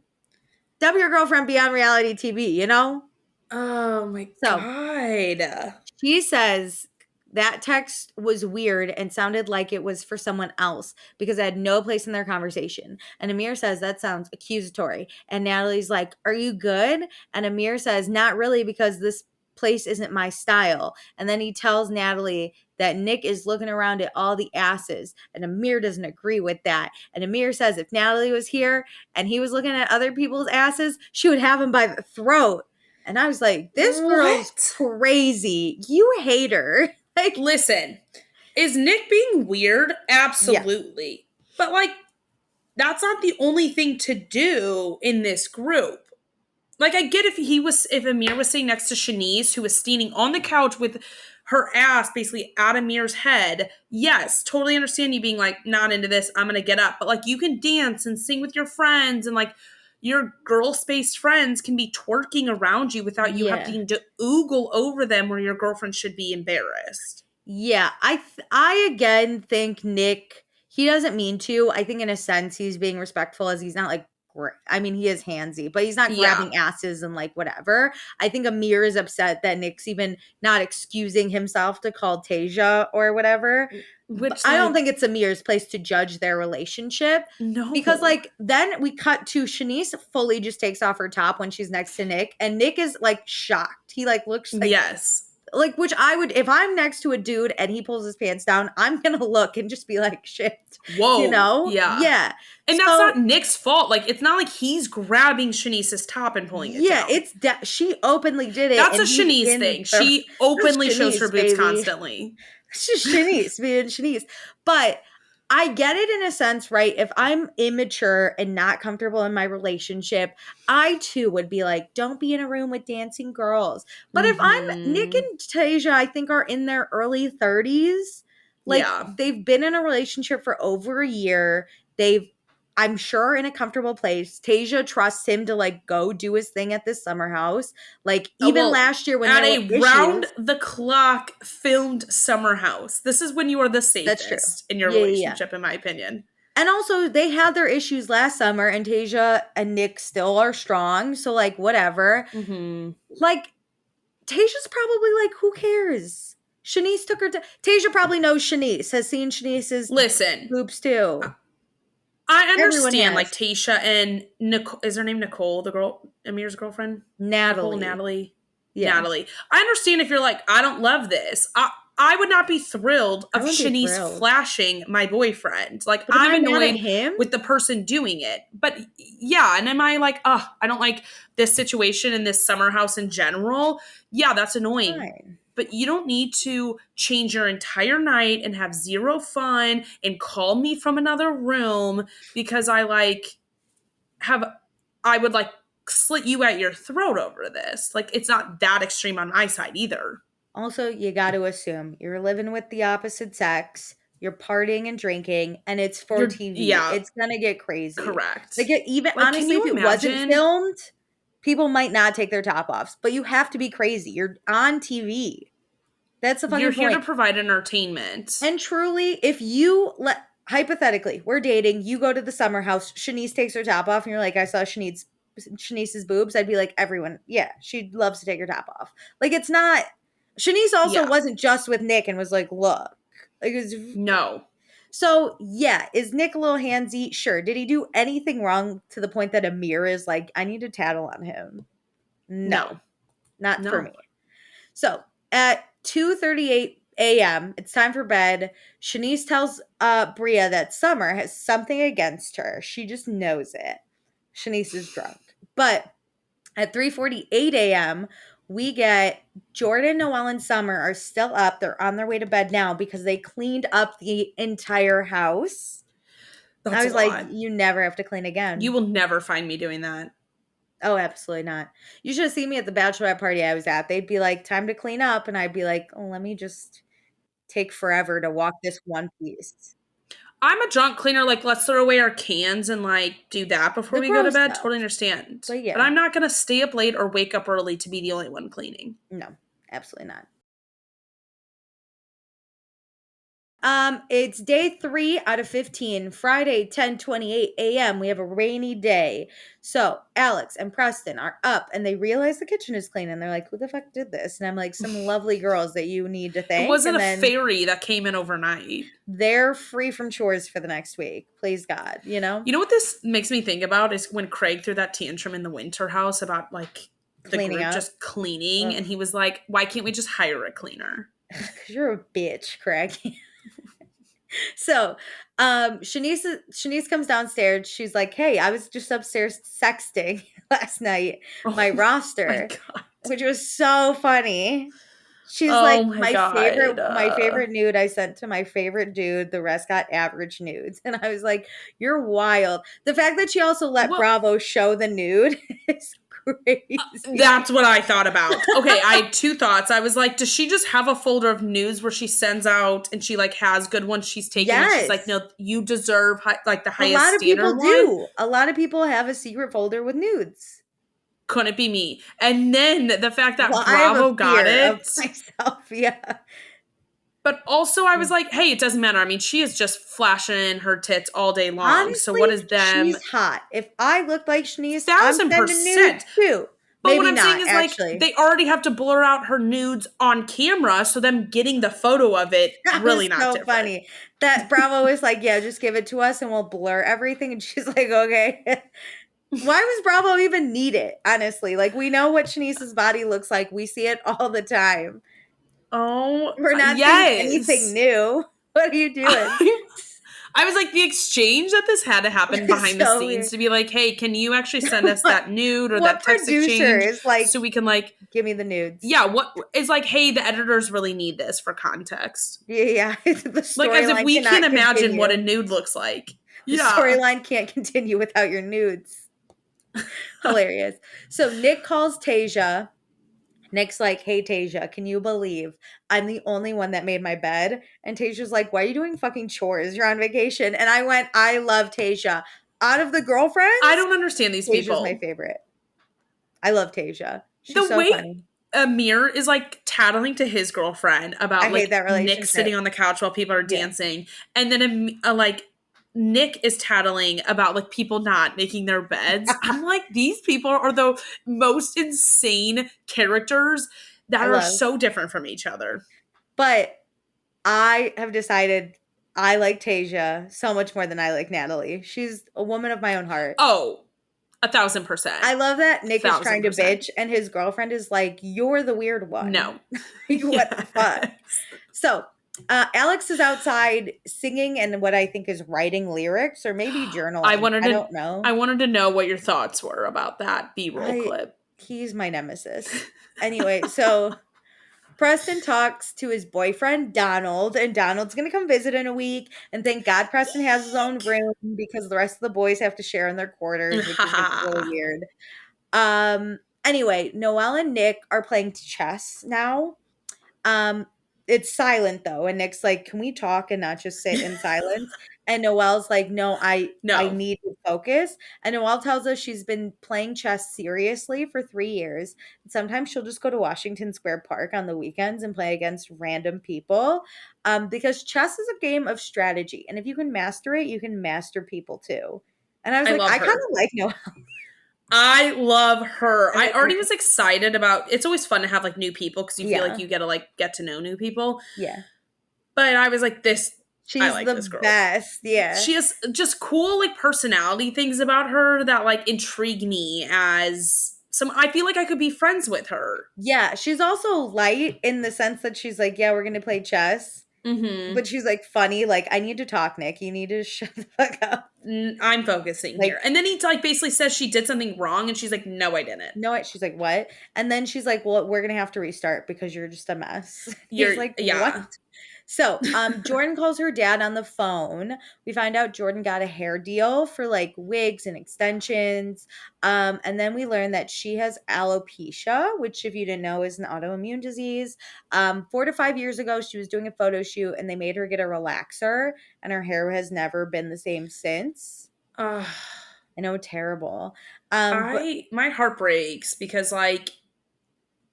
Dub your girlfriend, be on reality TV, you know? Oh, my God. She says that text was weird and sounded like it was for someone else because it had no place in their conversation. And Amir says, that sounds accusatory. And Natalie's like, are you good? And Amir says, not really, because this place isn't my style. And then he tells Natalie that Nick is looking around at all the asses. And Amir doesn't agree with that. And Amir says if Natalie was here and he was looking at other people's asses, she would have him by the throat. And I was like, this girl's crazy. You hate her. Like, listen, is Nick being weird? Absolutely. Yeah. But, like, that's not the only thing to do in this group. Like, I get if Amir was sitting next to Shanice, who was standing on the couch with her ass basically at Amir's head. Yes, totally understand you being like, not into this, I'm going to get up. But, like, you can dance and sing with your friends and, like, your girl-spaced friends can be twerking around you without you having to oogle over them where your girlfriend should be embarrassed. Yeah, I again think Nick, he doesn't mean to. I think in a sense he's being respectful as he's not like, I mean, he is handsy, but he's not grabbing asses and like whatever. I think Amir is upset that Nick's even not excusing himself to call Tasia or whatever. Which I don't think it's Amir's place to judge their relationship. No. Because like then we cut to Shanice fully just takes off her top when she's next to Nick. And Nick is like shocked. He like looks like, like, which I would, if I'm next to a dude and he pulls his pants down, I'm going to look and just be like, shit. Whoa. You know? Yeah. Yeah. And that's not Nick's fault. Like, it's not like he's grabbing Shanice's top and pulling it down. Yeah, she openly did it. That's a Shanice thing. She openly shows her boobs constantly. It's just Shanice being Shanice. But I get it in a sense, right? If I'm immature and not comfortable in my relationship, I too would be like, don't be in a room with dancing girls. But if I'm Nick and Tasia, I think are in their early 30s. Like, they've been in a relationship for over a year. I'm sure, in a comfortable place. Tasia trusts him to, like, go do his thing at this summer house. Like, even last year when there were issues. At a round-the-clock filmed summer house. This is when you are the safest in your relationship, in my opinion. And also, they had their issues last summer, and Tasia and Nick still are strong. So, like, whatever. Mm-hmm. Like, Tasia's probably like, who cares? Shanice took her to... Tasia probably knows Shanice, has seen Shanice's boobs too. I understand, like, Tasha and Nicole, is her name Nicole, the girl, Amir's girlfriend? Natalie. Yeah. Natalie. I understand if you're like, I don't love this. I would not be thrilled of Shanice flashing my boyfriend. Like, I'm annoyed with the person doing it. But yeah, and am I like, I don't like this situation in this summer house in general? Yeah, that's annoying. Fine. But you don't need to change your entire night and have zero fun and call me from another room because I would like slit you at your throat over this. Like, it's not that extreme on my side either. Also, you got to assume you're living with the opposite sex, you're partying and drinking, and it's for TV. Yeah. It's going to get crazy. Correct. Like, honestly, if it wasn't filmed, people might not take their top offs, but you have to be crazy. You're on TV. That's the fucking point. You're here to provide entertainment. And truly, if you hypothetically, we're dating, you go to the summer house, Shanice takes her top off, and you're like, I saw Shanice's boobs, I'd be like, everyone, yeah, she loves to take her top off. Like, it's not... Shanice also wasn't just with Nick and was like, look. Like, it was... No. So, yeah, is Nick a little handsy? Sure. Did he do anything wrong to the point that Amir is like, I need to tattle on him? No. Not for me. So, at 2:38 a.m., it's time for bed. Shanice tells Bria that Summer has something against her. She just knows it. Shanice is drunk. But at 3:48 a.m., we get Jordan, Noelle, and Summer are still up. They're on their way to bed now because they cleaned up the entire house. I was like, you never have to clean again. You will never find me doing that. Oh, absolutely not. You should have seen me at the bachelorette party I was at. They'd be like, time to clean up. And I'd be like, oh, let me just take forever to walk this one piece. I'm a junk cleaner. Like, let's throw away our cans and, like, do that before we go to bed. Totally understand. But I'm not going to stay up late or wake up early to be the only one cleaning. No, absolutely not. It's day 3 out of 15, Friday, 10:28 a.m. We have a rainy day. So Alex and Preston are up and they realize the kitchen is clean and they're like, who the fuck did this? And I'm like, some lovely girls that you need to thank. It wasn't a fairy that came in overnight. They're free from chores for the next week. Please God, you know? You know what this makes me think about is when Craig threw that tantrum in the winter house about like the Cleaning group up. Just cleaning. Ugh. And he was like, why can't we just hire a cleaner? Because you're a bitch, Craig. So, Shanice comes downstairs. She's like, hey, I was just upstairs sexting last night, my roster, which was so funny. She's like, my favorite nude I sent to my favorite dude. The rest got average nudes. And I was like, you're wild. The fact that she also let Bravo show the nude is crazy. That's what I thought about. Okay, I had 2 thoughts. I was like, does she just have a folder of nudes where she sends out and she like has good ones she's taken? Yes. And she's like, no, you deserve like the highest standard one. A lot of people do. A lot of people have a secret folder with nudes. Couldn't it be me? And then the fact that Bravo got it. Myself, yeah. But also I was like, hey, it doesn't matter. I mean, she is just flashing her tits all day long. Honestly, so what is them? She's hot. If I looked like Shanice, 1,000% too. But what I'm saying is like they already have to blur out her nudes on camera, so them getting the photo of it really not so different. Funny. That Bravo is like, yeah, just give it to us and we'll blur everything. And she's like, okay. Why was Bravo even need it? Honestly, like we know what Shanice's body looks like. We see it all the time. Oh, we're not seeing anything new. What are you doing? I was like, the exchange that this had to happen behind the scenes weird. To be like, hey, can you actually send us that nude or that text exchange is like, so we can like give me the nudes? Yeah, what is like, hey, the editors really need this for context. Yeah, the like as if we can't imagine what a nude looks like. The storyline can't continue without your nudes. Hilarious. So Nick calls Tasia Nick's like, hey, Tasia, can you believe I'm the only one that made my bed? And Tasia's like, why are you doing fucking chores? You're on vacation. And I went, I love Tasia. Out of the girlfriends, I don't understand these Tasia's people. my favorite. I love Tasia. She's the so way funny. Amir is like tattling to his girlfriend about I hate that Nick sitting on the couch while people are dancing. And then like Nick is tattling about like people not making their beds. I'm like, these people are the most insane characters that are so different from each other. But I have decided I like Tasia so much more than I like Natalie. She's a woman of my own heart. Oh, 1,000%. I love that Nick is trying to bitch and his girlfriend is like, you're the weird one. No. What the fuck? So Alex is outside singing and what I think is writing lyrics or maybe journaling. I don't know. I wanted to know what your thoughts were about that B-roll clip. He's my nemesis. Anyway, so Preston talks to his boyfriend, Donald, and Donald's going to come visit in a week. And thank God Preston has his own room because the rest of the boys have to share in their quarters, which is really weird. Anyway, Noelle and Nick are playing chess now. It's silent though. And Nick's like, can we talk and not just sit in silence? And Noelle's like, no, I need to focus. And Noelle tells us she's been playing chess seriously for 3 years. Sometimes she'll just go to Washington Square Park on the weekends and play against random people. Because chess is a game of strategy. And if you can master it, you can master people too. And I was I kind of like Noelle. I love her. I already was excited about, it's always fun to have like new people because you feel like you get to like get to know new people. Yeah. But I was like, she's this girl. Best. Yeah. She has just cool like personality things about her that like intrigue me as I feel like I could be friends with her. Yeah. She's also light in the sense that she's like, yeah, we're going to play chess. Mm-hmm. But she's like funny. Like, I need to talk, Nick. You need to shut the fuck up. I'm focusing here. And then he like basically says she did something wrong, and she's like, "No, I didn't." No, she's like, "What?" And then she's like, "Well, we're gonna have to restart because you're just a mess." He's like, "What?" So, Jordan calls her dad on the phone. We find out Jordan got a hair deal for like wigs and extensions. And then we learn that she has alopecia, which if you didn't know is an autoimmune disease. 4 to 5 years ago, she was doing a photo shoot and they made her get a relaxer and her hair has never been the same since. I know, terrible. My heart breaks because like,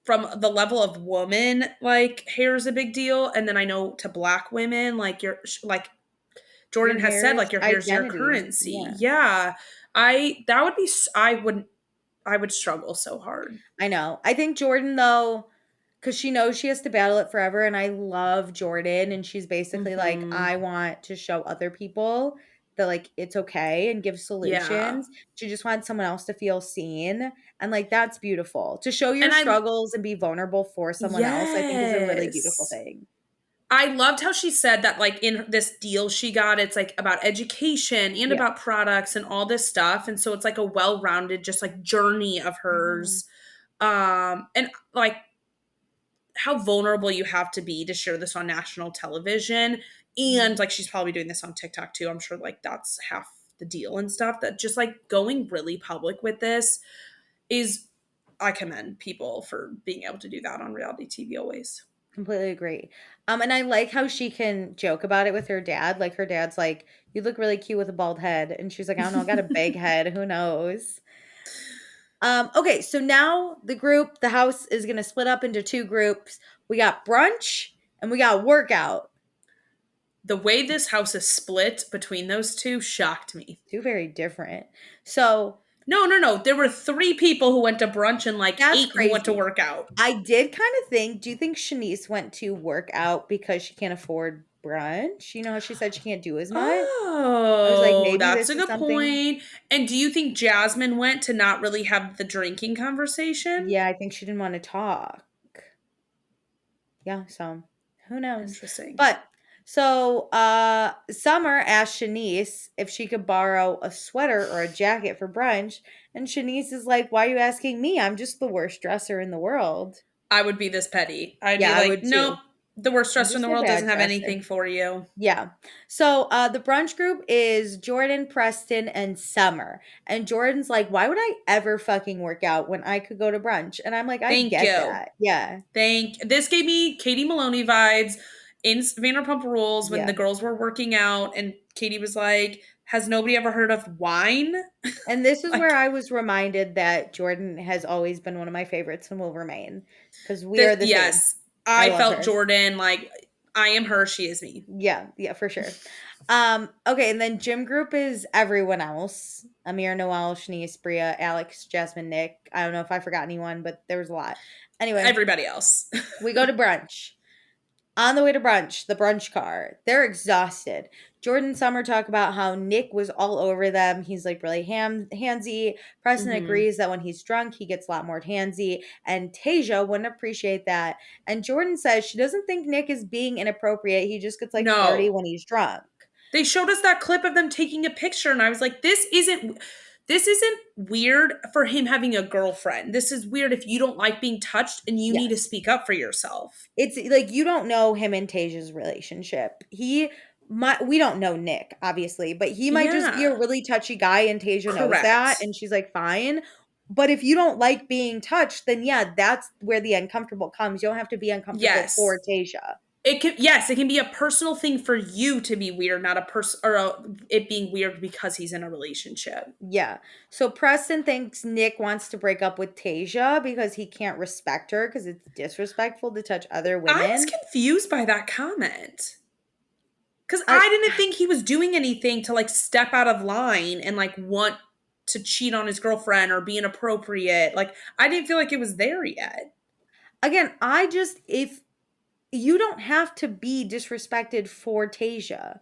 from the level of woman, like hair is a big deal. And then I know to Black women, like Jordan has said, like your hair's your currency. Yeah. I would struggle so hard. I know. I think Jordan though, because she knows she has to battle it forever. And I love Jordan. And she's basically like, I want to show other people that like it's okay and give solutions. Yeah. She just wants someone else to feel seen. And like that's beautiful. To show your struggles and be vulnerable for someone else, I think is a really beautiful thing. I loved how she said that like in this deal she got, it's like about education and about products and all this stuff. And so it's like a well-rounded just like journey of hers. And like how vulnerable you have to be to share this on national television. And like she's probably doing this on TikTok too. I'm sure like that's half the deal and stuff. That just like going really public with this is, I commend people for being able to do that on reality TV always. Completely agree. And I like how she can joke about it with her dad. Like her dad's like, you look really cute with a bald head. And she's like, I don't know, I got a big head. Who knows? Okay, so now the house is going to split up into 2 groups. We got brunch and we got workout. The way this house is split between those two shocked me. 2 very different. So No. There were 3 people who went to brunch and like 8 who went to work out. I did kind of think, do you think Shanice went to work out because she can't afford brunch? You know how she said she can't do as much? Oh, I was like, maybe that's a good point. And do you think Jasmine went to not really have the drinking conversation? Yeah, I think she didn't want to talk. Yeah, so who knows? Interesting. But so Summer asked Shanice if she could borrow a sweater or a jacket for brunch. And Shanice is like, why are you asking me? I'm just the worst dresser in the world. I would be this petty. I'd be like, nope, The worst dresser in the world doesn't have anything for you. Yeah. So the brunch group is Jordan, Preston, and Summer. And Jordan's like, why would I ever fucking work out when I could go to brunch? And I'm like, I get that. Yeah. This gave me Katie Maloney vibes in Vanderpump Rules when the girls were working out and Katie was like, has nobody ever heard of wine? And this is where I was reminded that Jordan has always been one of my favorites and will remain. Because we are the same. Yes. I felt her. Jordan, like, I am her, she is me. Yeah, for sure. Okay, and then gym group is everyone else. Amir, Noelle, Shanice, Bria, Alex, Jasmine, Nick. I don't know if I forgot anyone, but there was a lot. Anyway. Everybody else. We go to brunch. On the way to brunch, the brunch car, they're exhausted. Jordan and Summer talk about how Nick was all over them. He's like really handsy. Preston agrees that when he's drunk, he gets a lot more handsy. And Tasia wouldn't appreciate that. And Jordan says she doesn't think Nick is being inappropriate. He just gets like flirty when he's drunk. They showed us that clip of them taking a picture. And I was like, this isn't weird for him having a girlfriend. This is weird if you don't like being touched and you need to speak up for yourself. It's like you don't know him and Tasia's relationship. We don't know Nick, obviously, but he might just be a really touchy guy and Tasia knows that. And she's like, fine. But if you don't like being touched, then that's where the uncomfortable comes. You don't have to be uncomfortable for Tasia. It can be a personal thing for you to be weird, not it being weird because he's in a relationship. Yeah. So Preston thinks Nick wants to break up with Tasia because he can't respect her because it's disrespectful to touch other women. I was confused by that comment. Because I didn't think he was doing anything to like step out of line and like want to cheat on his girlfriend or be inappropriate. Like I didn't feel like it was there yet. Again, if you don't have to be disrespected for Tasia.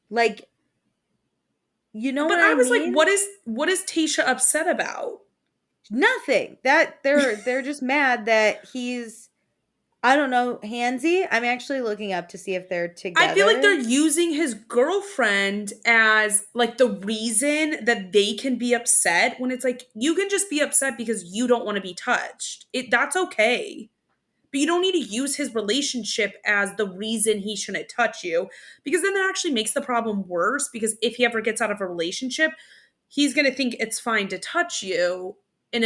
Like, you know what I mean? But I was like, what is Tasia upset about? Nothing. That they're just mad that he's, I don't know, handsy. I'm actually looking up to see if they're together. I feel like they're using his girlfriend as like the reason that they can be upset when it's like, you can just be upset because you don't want to be touched. That's okay. But you don't need to use his relationship as the reason he shouldn't touch you, because then that actually makes the problem worse, because if he ever gets out of a relationship, he's going to think it's fine to touch you and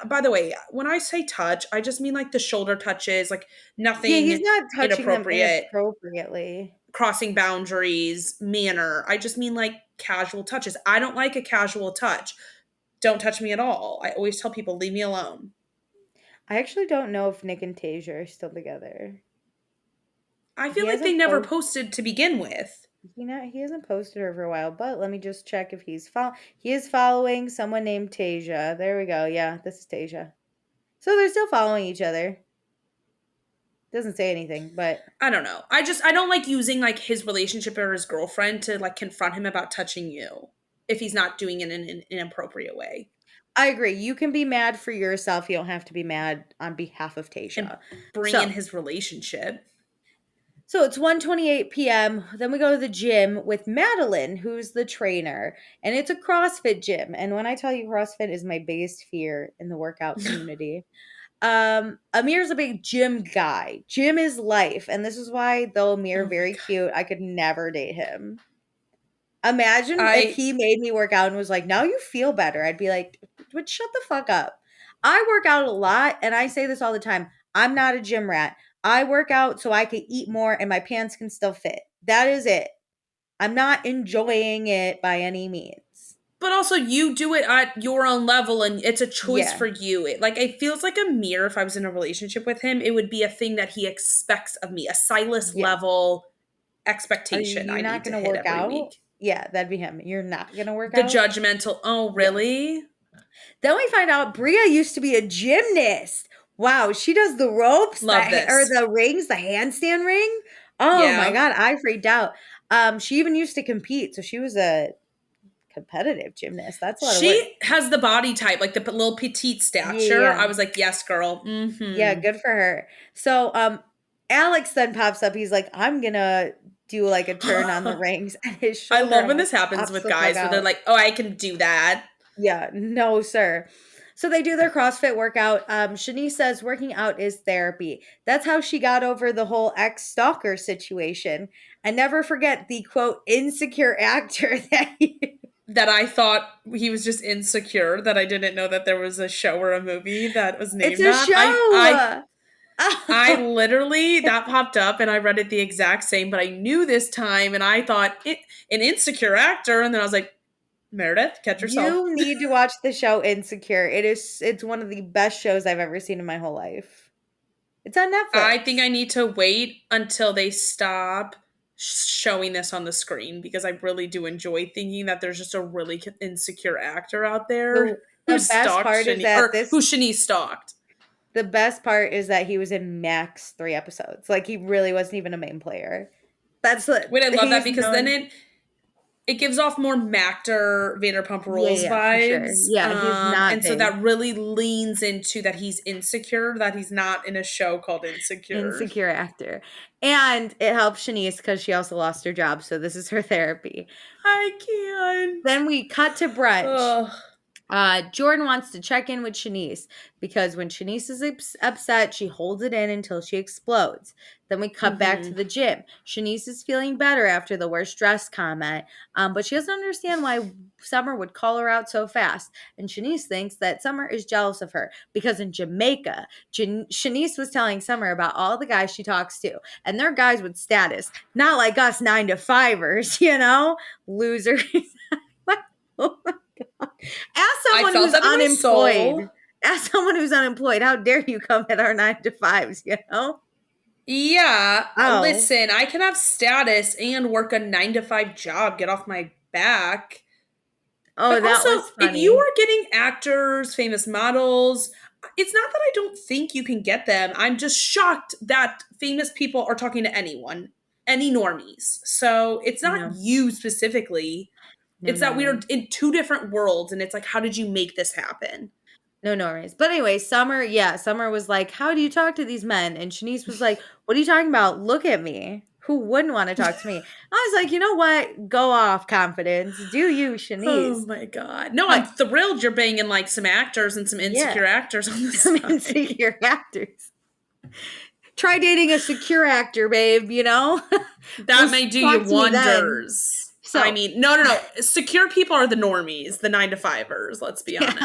by the way, when I say touch, I just mean like the shoulder touches, like nothing he's not touching inappropriately. Crossing boundaries, manner. I just mean like casual touches. I don't like a casual touch. Don't touch me at all. I always tell people, leave me alone. I actually don't know if Nick and Tasia are still together. I feel like they never posted to begin with. He hasn't posted her for a while, but let me just check if he is following someone named Tasia. There we go. Yeah, this is Tasia. So they're still following each other. Doesn't say anything, but I don't know. I don't like using like his relationship or his girlfriend to like confront him about touching you if he's not doing it in an inappropriate way. I agree. You can be mad for yourself. You don't have to be mad on behalf of Tasia. And bring in his relationship. So it's 1:28 p.m. Then we go to the gym with Madeline, who's the trainer. And it's a CrossFit gym. And when I tell you CrossFit is my biggest fear in the workout community. Amir's a big gym guy. Gym is life. And this is why, though Amir very cute, I could never date him. Imagine if he made me work out and was like, now you feel better. I'd be like, but shut the fuck up. I work out a lot, and I say this all the time. I'm not a gym rat. I work out so I can eat more and my pants can still fit. That is it. I'm not enjoying it by any means. But also, you do it at your own level, and it's a choice for you. It feels like Amir, if I was in a relationship with him, it would be a thing that he expects of me, a Silas level expectation. You're not going to work out? Week. Yeah, that'd be him. You're not going to work out? The judgmental, oh, really? Then we find out Bria used to be a gymnast. Wow, she does the ropes, or the rings, the handstand ring. Oh my God, I freaked out. She even used to compete, so she was a competitive gymnast. That's a lot of work. She has the body type, like the little petite stature. Yeah. I was like, yes, girl. Mm-hmm. Yeah, good for her. So Alex then pops up. He's like, I'm going to do like a turn on the rings. And his shoulder I love when this happens with guys where they're like, oh, I can do that. Yeah, no, sir. So they do their CrossFit workout. Shanice says working out is therapy. That's how she got over the whole ex-stalker situation. And never forget the, quote, insecure actor that I thought he was just insecure, that I didn't know that there was a show or a movie that was named that. I literally, that popped up and I read it the exact same, but I knew this time and I thought, an insecure actor. And then I was like, Meredith, catch yourself. You need to watch the show Insecure. It's one of the best shows I've ever seen in my whole life. It's on Netflix. I think I need to wait until they stop showing this on the screen, because I really do enjoy thinking that there's just a really insecure actor out there who Shanice stalked. The best part is that he was in max 3 episodes. Like, he really wasn't even a main player. That's what. Wait, I love that, because then it gives off more Mactor Vanderpump Rules vibes. Sure. Yeah, he's not. And so that really leans into that he's insecure, that he's not in a show called Insecure. Insecure actor. And it helps Shanice because she also lost her job, so this is her therapy. I can't. Then we cut to brunch. Jordan wants to check in with Shanice because when Shanice is upset, she holds it in until she explodes. Then we cut back to the gym. Shanice is feeling better after the worst dress comment, but she doesn't understand why Summer would call her out so fast. And Shanice thinks that Summer is jealous of her because in Jamaica, Shanice was telling Summer about all the guys she talks to, and they're guys with status, not like us 9-to-5ers, you know, losers. Oh my God. As someone who's unemployed, how dare you come at our 9-to-5s, you know? Yeah. Listen, I can have status and work a 9-to-5 job. Get off my back. Oh, but that also, was funny. If you are getting actors, famous models, it's not that I don't think you can get them. I'm just shocked that famous people are talking to anyone, any normies. So it's not you specifically. It's that we are in 2 different worlds, and it's like, how did you make this happen? No normies. But anyway, Summer was like, how do you talk to these men? And Shanice was like, what are you talking about? Look at me. Who wouldn't want to talk to me? I was like, you know what? Go off, confidence. Do you, Shanice? Oh my God. No, I'm thrilled you're banging like some actors and some insecure actors on this side. Insecure actors. Try dating a secure actor, babe, you know? That may do you wonders. So, I mean, no. Secure people are the normies, the 9-to-5ers, let's be honest.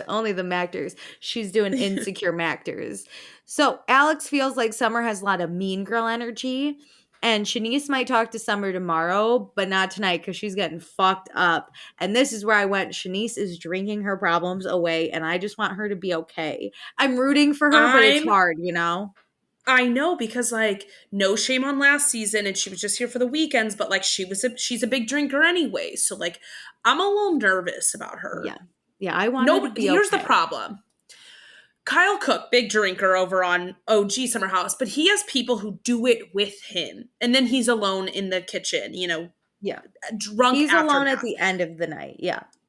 Only the Mactors. She's doing insecure Mactors. So Alex feels like Summer has a lot of mean girl energy. And Shanice might talk to Summer tomorrow, but not tonight because she's getting fucked up. And this is where I went. Shanice is drinking her problems away, and I just want her to be okay. I'm rooting for her, but it's hard, you know? I know, because like, no shame on last season, and she was just here for the weekends, but like she's a big drinker anyway, so like I'm a little nervous about her. Yeah, I want her to be here's okay. The problem. Kyle Cook, big drinker over on OG Summer House, but he has people who do it with him, and then he's alone in the kitchen, you know, drunk. He's alone at the end of the night.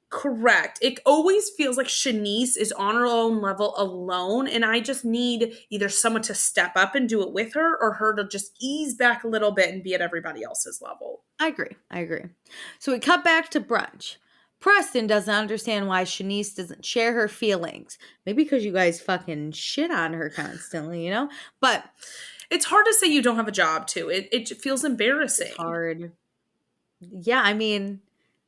Correct. It always feels like Shanice is on her own level alone, and I just need either someone to step up and do it with her, or her to just ease back a little bit and be at everybody else's level. I agree. So we cut back to brunch. Preston doesn't understand why Shanice doesn't share her feelings. Maybe because you guys fucking shit on her constantly, you know? But it's hard to say you don't have a job, too. It feels embarrassing. It's hard. Yeah, I mean,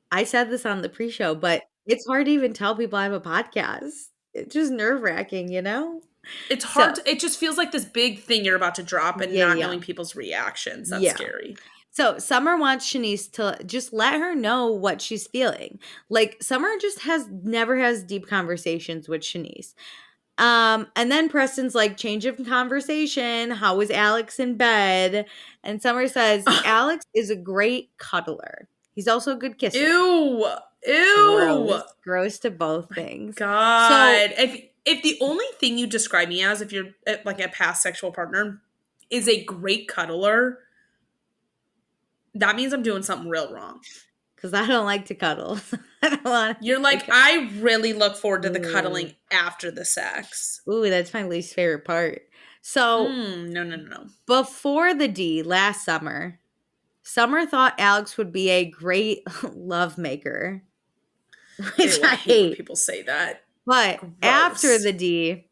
I said this on the pre-show, but it's hard to even tell people I have a podcast. It's just nerve-wracking, you know? It's hard. It just feels like this big thing you're about to drop and not knowing people's reactions. That's scary. So Summer wants Shanice to just let her know what she's feeling. Like, Summer just never has deep conversations with Shanice. And then Preston's like, change of conversation. How was Alex in bed? And Summer says, Alex is a great cuddler. He's also a good kisser. Ew. Gross to both things. God. So, if the only thing you describe me as, if you're like a past sexual partner, is a great cuddler, that means I'm doing something real wrong. Because I don't like to cuddle. I don't want You're like, I really look forward to the cuddling after the sex. Ooh, that's my least favorite part. So, no. Before the D, last summer, Summer thought Alex would be a great love maker. Which I hate when people say that. But Gross. after the D,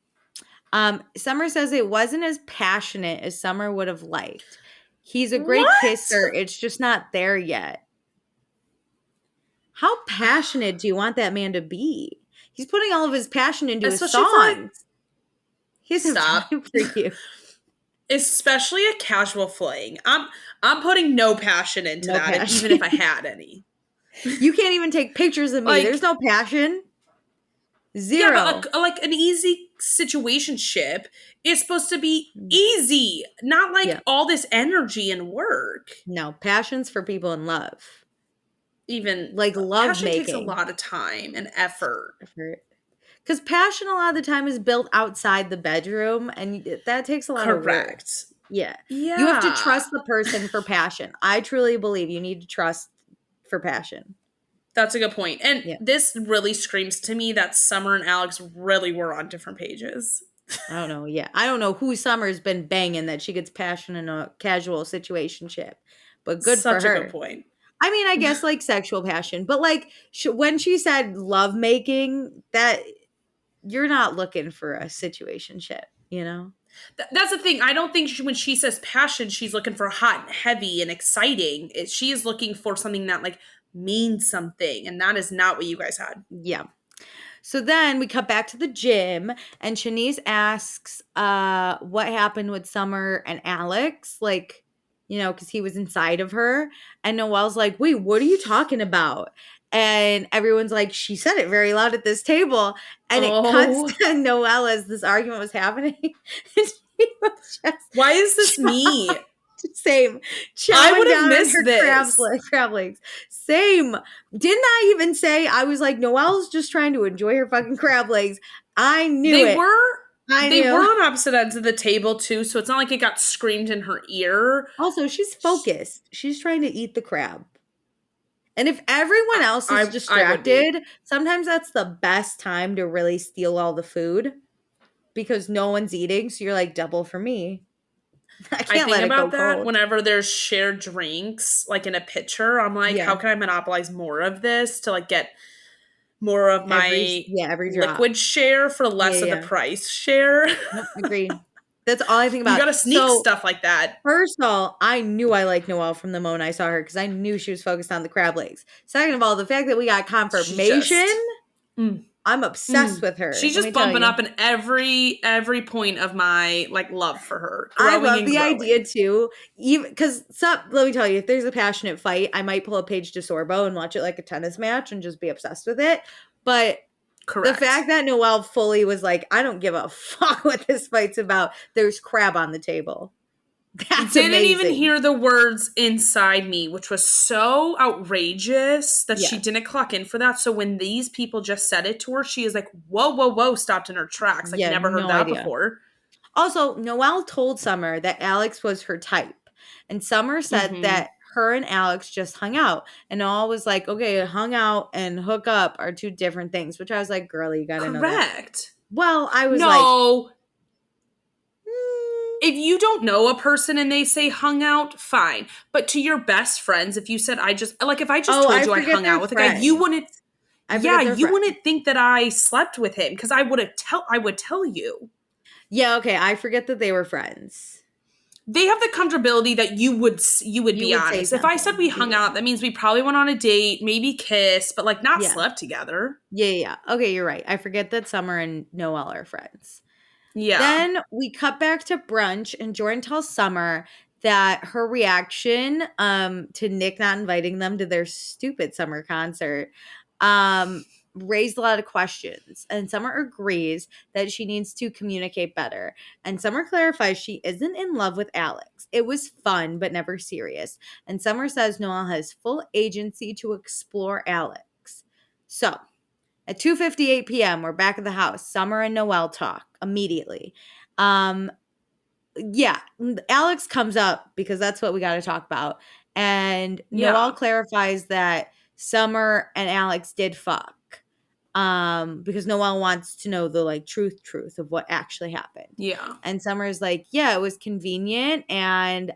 Summer says it wasn't as passionate as Summer would have liked. He's a great kisser. It's just not there yet. How passionate do you want that man to be? He's putting all of his passion into his songs. He's Stop. time for you. Especially a casual fling. I'm putting no passion into that, even if I had any. You can't even take pictures of me. There's no passion. Zero. Yeah, but like an easy situationship is supposed to be easy, not like all this energy and work. No, passion's for people in love. Even like love passion making takes a lot of time and effort. Because passion a lot of the time is built outside the bedroom, and that takes a lot of work. Yeah. You have to trust the person for passion. I truly believe you need to trust for passion. That's a good point. And this really screams to me that Summer and Alex really were on different pages. I don't know. Yeah. I don't know who Summer's been banging that she gets passion in a casual situationship. But good for her. Such a good point. I mean, I guess like sexual passion. But like when she said love making, that you're not looking for a situationship, you know? That's the thing. I don't think when she says passion, she's looking for hot and heavy and exciting. She is looking for something that like means something. And that is not what you guys had. Yeah. So then we cut back to the gym, and Shanice asks what happened with Summer and Alex, like, you know, because he was inside of her. And Noelle's like, wait, what are you talking about? And everyone's like, she said it very loud at this table. And it cuts to Noelle as this argument was happening. And she was just why is this me? Same. I would have missed this. Crab legs. Same. Didn't I even say, I was like, Noelle's just trying to enjoy her fucking crab legs. I knew they it. They were on opposite ends of the table too, so it's not like it got screamed in her ear. Also, she's focused. She's trying to eat the crab. And if everyone else is distracted, sometimes that's the best time to really steal all the food because no one's eating. So you're like, double for me. I think about that cold. Whenever there's shared drinks, like in a pitcher, I'm like, how can I monopolize more of this to like get more of my liquid share for less of the price share? Nope, agreed. That's all I think about. You gotta sneak stuff like that. First of all, I knew I liked Noelle from the moment I saw her because I knew she was focused on the crab legs. Second of all, the fact that we got confirmation, I'm obsessed with her. She's just bumping up in every point of my like love for her. I love the idea too, even because let me tell you, if there's a passionate fight, I might pull a Paige DeSorbo and watch it like a tennis match and just be obsessed with it. But the fact that Noelle fully was like, I don't give a fuck what this fight's about. There's crab on the table. That's didn't amazing. Even hear the words inside me, which was so outrageous that she didn't clock in for that. So when these people just said it to her, she is like, whoa, stopped in her tracks. Like, never heard that before. Also, Noelle told Summer that Alex was her type. And Summer said that her and Alex just hung out. And Noelle was like, okay, hung out and hook up are two different things. Which I was like, girl, you gotta know that. Correct. Well, I was like... If you don't know a person and they say hung out, fine. But to your best friends, if you said if I just told you I hung out with a guy, you wouldn't wouldn't think that I slept with him because I would tell you. Yeah, okay. I forget that they were friends. They have the comfortability that you would be honest. If I said we hung out, that means we probably went on a date, maybe kissed, but like not slept together. Yeah. Okay, you're right. I forget that Summer and Noelle are friends. Yeah. Then we cut back to brunch, and Jordan tells Summer that her reaction to Nick not inviting them to their stupid summer concert raised a lot of questions. And Summer agrees that she needs to communicate better. And Summer clarifies she isn't in love with Alex. It was fun, but never serious. And Summer says Noelle has full agency to explore Alex. So... at 2:58 p.m., we're back at the house. Summer and Noelle talk immediately. Alex comes up because that's what we got to talk about. And Noelle clarifies that Summer and Alex did fuck. Because Noelle wants to know the like truth of what actually happened. Yeah. And Summer's like, yeah, it was convenient and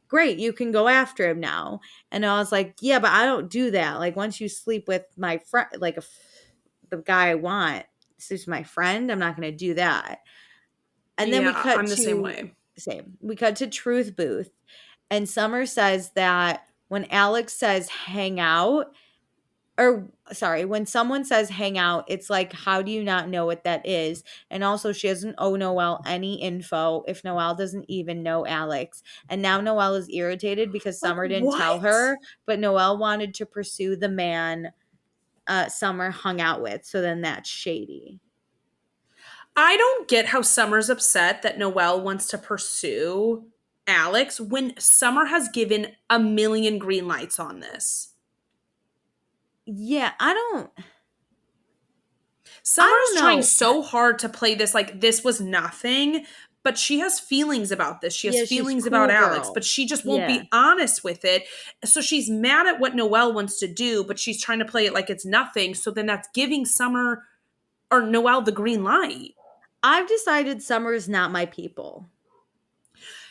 great, you can go after him now. And I was like, yeah, but I don't do that. Like, once you sleep with my friend, like the guy I want. This is my friend. I'm not going to do that. And then I'm the same way. We cut to Truth Booth. And Summer says that when Alex says hang out, when someone says hang out, it's like, how do you not know what that is? And also, she doesn't owe Noelle any info if Noelle doesn't even know Alex. And now Noelle is irritated because Summer didn't tell her, but Noelle wanted to pursue the man Summer hung out with. So then that's shady. I don't get how Summer's upset that Noelle wants to pursue Alex when Summer has given a million green lights on this. Yeah, Summer's trying so hard to play this like this was nothing, but she has feelings about this. She has feelings about Alex, but she just won't be honest with it. So she's mad at what Noelle wants to do, but she's trying to play it like it's nothing. So then that's giving Summer or Noelle the green light. I've decided Summer is not my people.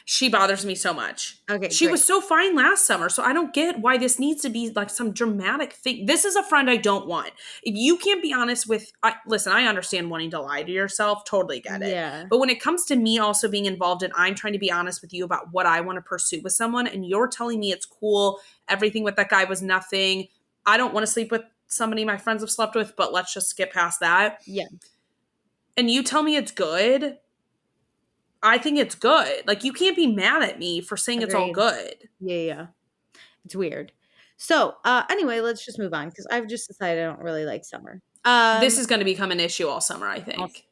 She bothers me so much. Okay, she was so fine last summer, so I don't get why this needs to be like some dramatic thing. This is a friend I don't want. If you can't be honest with, listen, I understand wanting to lie to yourself, totally get it. Yeah. But when it comes to me also being involved and I'm trying to be honest with you about what I want to pursue with someone, and you're telling me it's cool, everything with that guy was nothing. I don't want to sleep with somebody my friends have slept with, but let's just skip past that. Yeah. And you tell me it's good. I think it's good. Like, you can't be mad at me for saying it's all good. Yeah. It's weird. So, anyway, let's just move on because I've just decided I don't really like Summer. This is going to become an issue all summer, I think.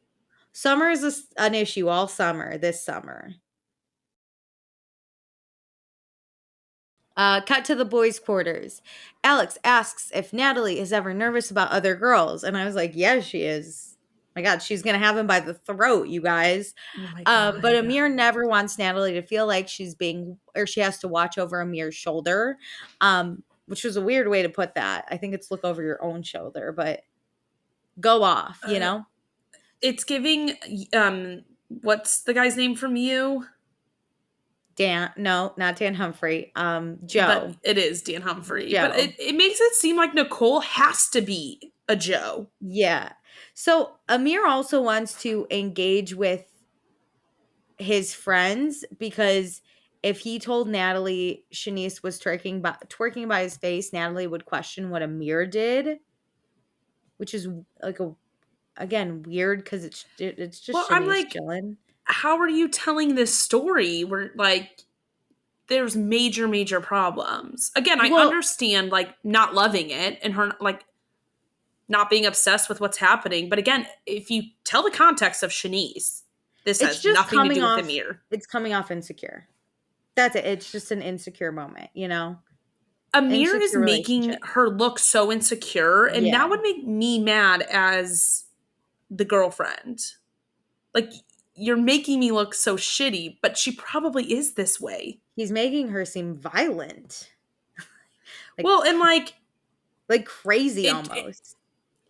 Summer is an issue all summer, this summer. Cut to the boys' quarters. Alex asks if Natalie is ever nervous about other girls. And I was like, yeah, she is. My God, she's going to have him by the throat, you guys. Oh my God. But Amir never wants Natalie to feel like she has to watch over Amir's shoulder, which was a weird way to put that. I think it's look over your own shoulder, but go off, you know? It's giving, what's the guy's name from You? Dan, no, not Dan Humphrey. Joe. But it is Dan Humphrey. Joe. But it makes it seem like Nicole has to be a Joe. Yeah. So Amir also wants to engage with his friends because if he told Natalie Shanice was twerking by his face, Natalie would question what Amir did, which is like again weird because it's just Shanice I'm like, chilling. How are you telling this story where like there's major problems? Again, I understand like not loving it and her like not being obsessed with what's happening. But again, if you tell the context of Shanice, this has nothing to do with Amir. It's coming off insecure. That's it. It's just an insecure moment, you know? Amir is making her look so insecure, and that would make me mad as the girlfriend. Like, you're making me look so shitty, but she probably is this way. He's making her seem violent. like crazy almost.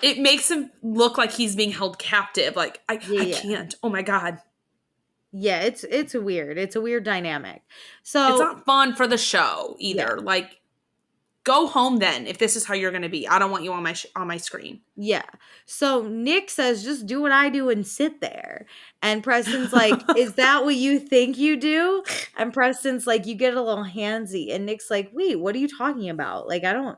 It makes him look like he's being held captive. Like, I can't. Oh my God. Yeah, it's weird. It's a weird dynamic. So it's not fun for the show either. Yeah. Like, go home then if this is how you're going to be. I don't want you on my screen. Yeah. So Nick says, just do what I do and sit there. And Preston's like, is that what you think you do? And Preston's like, you get a little handsy. And Nick's like, wait, what are you talking about? Like, I don't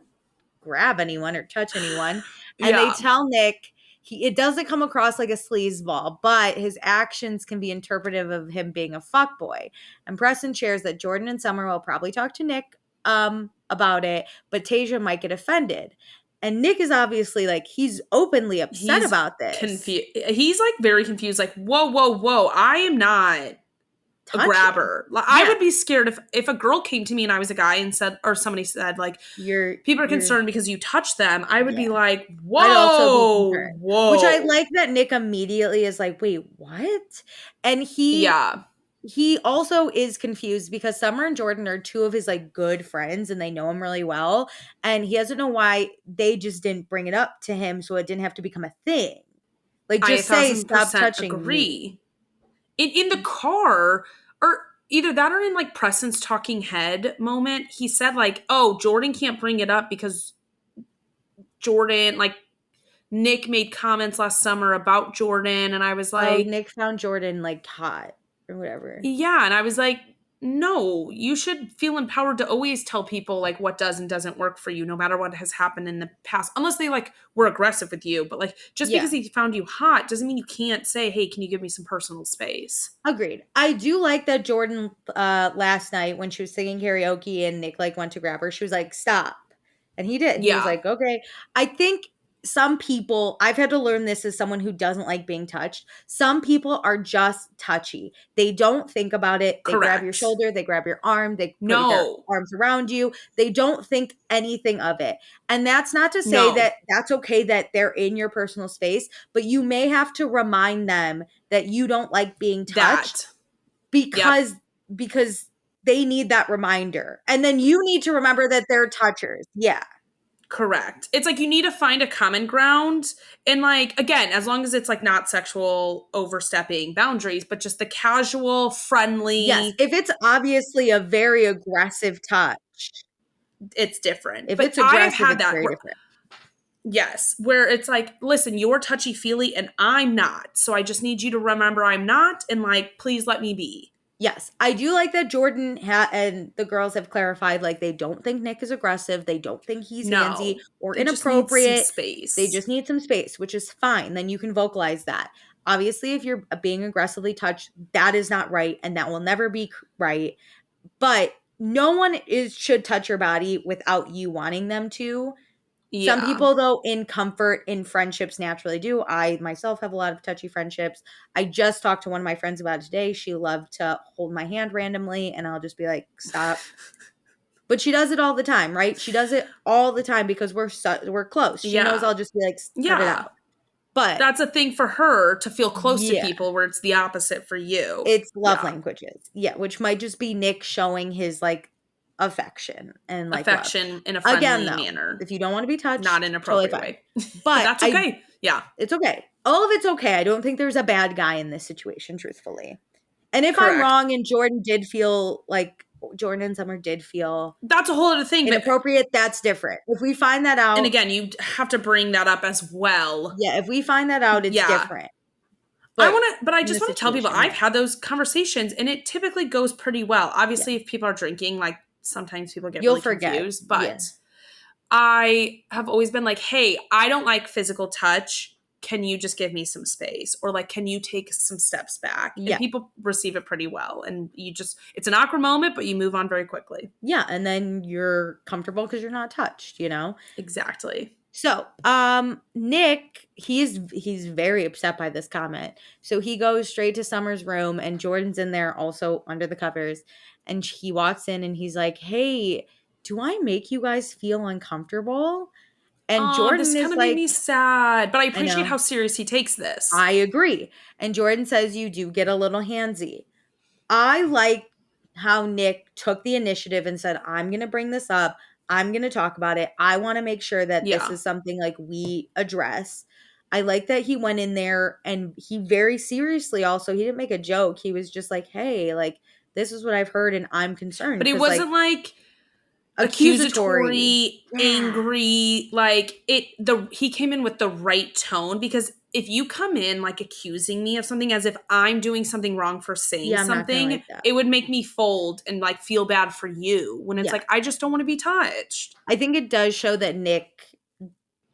grab anyone or touch anyone. And they tell Nick it doesn't come across like a sleazeball, but his actions can be interpretive of him being a fuckboy. And Preston shares that Jordan and Summer will probably talk to Nick about it, but Tasia might get offended. And Nick is obviously like, he's openly upset about this. He's like very confused, like, whoa, I am not a grabber. Like, I would be scared if a girl came to me and I was a guy and said, or somebody said, like, people are concerned because you touch them. I would be like, whoa. Which I like that Nick immediately is like, wait, what? And he also is confused because Summer and Jordan are two of his like good friends and they know him really well. And he doesn't know why they just didn't bring it up to him so it didn't have to become a thing. Like, just say, stop touching me. In the car, or either that or in like Preston's talking head moment, he said like, oh, Jordan can't bring it up because Jordan, like, Nick made comments last summer about Jordan, and I was like, Nick found Jordan like hot or whatever. Yeah, and I was like, no, you should feel empowered to always tell people like what does and doesn't work for you, no matter what has happened in the past, unless they like were aggressive with you. But like, just because he found you hot doesn't mean you can't say, hey, can you give me some personal space? Agreed. I do like that Jordan last night when she was singing karaoke and Nick like went to grab her, she was like, stop. And he did. He was like, okay. I think some people, I've had to learn this as someone who doesn't like being touched. Some people are just touchy. They don't think about it. They grab your shoulder, they grab your arm, they put their arms around you. They don't think anything of it. And that's not to say that that's okay that they're in your personal space, but you may have to remind them that you don't like being touched because they need that reminder. And then you need to remember that they're touchers. Yeah. Correct. It's like you need to find a common ground. And like, again, as long as it's like not sexual overstepping boundaries, but just the casual, friendly. Yes. If it's obviously a very aggressive touch, it's different. If it's aggressive, it's very different. Yes. Where it's like, listen, you're touchy-feely and I'm not. So I just need you to remember I'm not. And like, please let me be. Yes, I do like that Jordan and the girls have clarified, like, they don't think Nick is aggressive. They don't think he's handsy or inappropriate. They just need some space, which is fine. Then you can vocalize that. Obviously, if you're being aggressively touched, that is not right, and that will never be right. But no one should touch your body without you wanting them to. Yeah. Some people, though, in comfort, in friendships naturally do. I myself have a lot of touchy friendships. I just talked to one of my friends about it today. She loved to hold my hand randomly, and I'll just be like, stop. But she does it all the time, right? She does it all the time because we're close. She knows I'll just be like, cut it out. But that's a thing for her to feel close to people where it's the opposite for you. It's love languages. Yeah, which might just be Nick showing his, like, affection and like affection love. In a friendly manner. If you don't want to be touched, not in an appropriate way. But that's okay. It's okay. All of it's okay. I don't think there's a bad guy in this situation, truthfully. And if I'm wrong and Jordan and Summer did feel that's a whole other thing. Inappropriate, that's different. If we find that out, and again, you have to bring that up as well. Yeah, if we find that out, it's different. But I just want to tell people I've had those conversations and it typically goes pretty well. Obviously, if people are drinking, like sometimes people get really confused, but I have always been like, hey, I don't like physical touch. Can you just give me some space? Or like, can you take some steps back? And people receive it pretty well. And it's an awkward moment, but you move on very quickly. Yeah. And then you're comfortable because you're not touched, you know? Exactly. So, Nick, he's very upset by this comment. So he goes straight to Summer's room and Jordan's in there also under the covers. And he walks in and he's like, hey, do I make you guys feel uncomfortable? And Jordan this is kind of like, made me sad, but I appreciate how serious he takes this. I agree. And Jordan says you do get a little handsy. I like how Nick took the initiative and said, I'm going to bring this up. I'm going to talk about it. I want to make sure that this is something like we address. I like that he went in there and he very seriously also, he didn't make a joke. He was just like, hey, like, this is what I've heard and I'm concerned. But it wasn't like accusatory, angry, like he came in with the right tone, because if you come in like accusing me of something as if I'm doing something wrong for saying something, it would make me fold and like feel bad for you when it's like, I just don't want to be touched. I think it does show that Nick,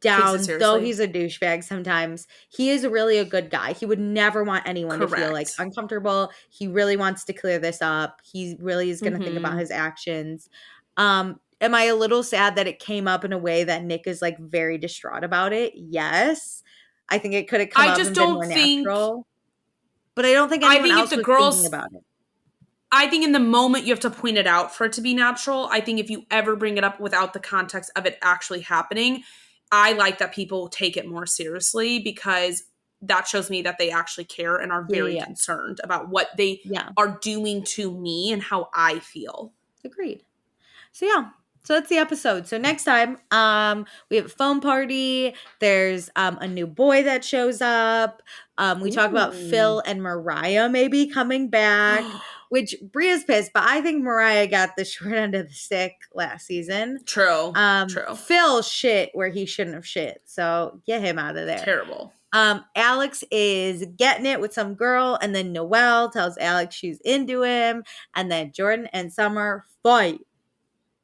though he's a douchebag sometimes, he is really a good guy. He would never want anyone to feel like uncomfortable. He really wants to clear this up. He really is going to think about his actions. Am I a little sad that it came up in a way that Nick is like very distraught about it? Yes. I think it could have come up and been more natural. But I don't think anyone else was thinking about it. I think in the moment you have to point it out for it to be natural. I think if you ever bring it up without the context of it actually happening, I like that people take it more seriously, because that shows me that they actually care and are very concerned about what they are doing to me and how I feel. Agreed. So So that's the episode. So next time, we have a phone party. There's a new boy that shows up. We talk about Phil and Mariah maybe coming back, which Bria's pissed, but I think Mariah got the short end of the stick last season. True. True. Phil shit where he shouldn't have shit. So get him out of there. Terrible. Alex is getting it with some girl, and then Noelle tells Alex she's into him, and then Jordan and Summer fight,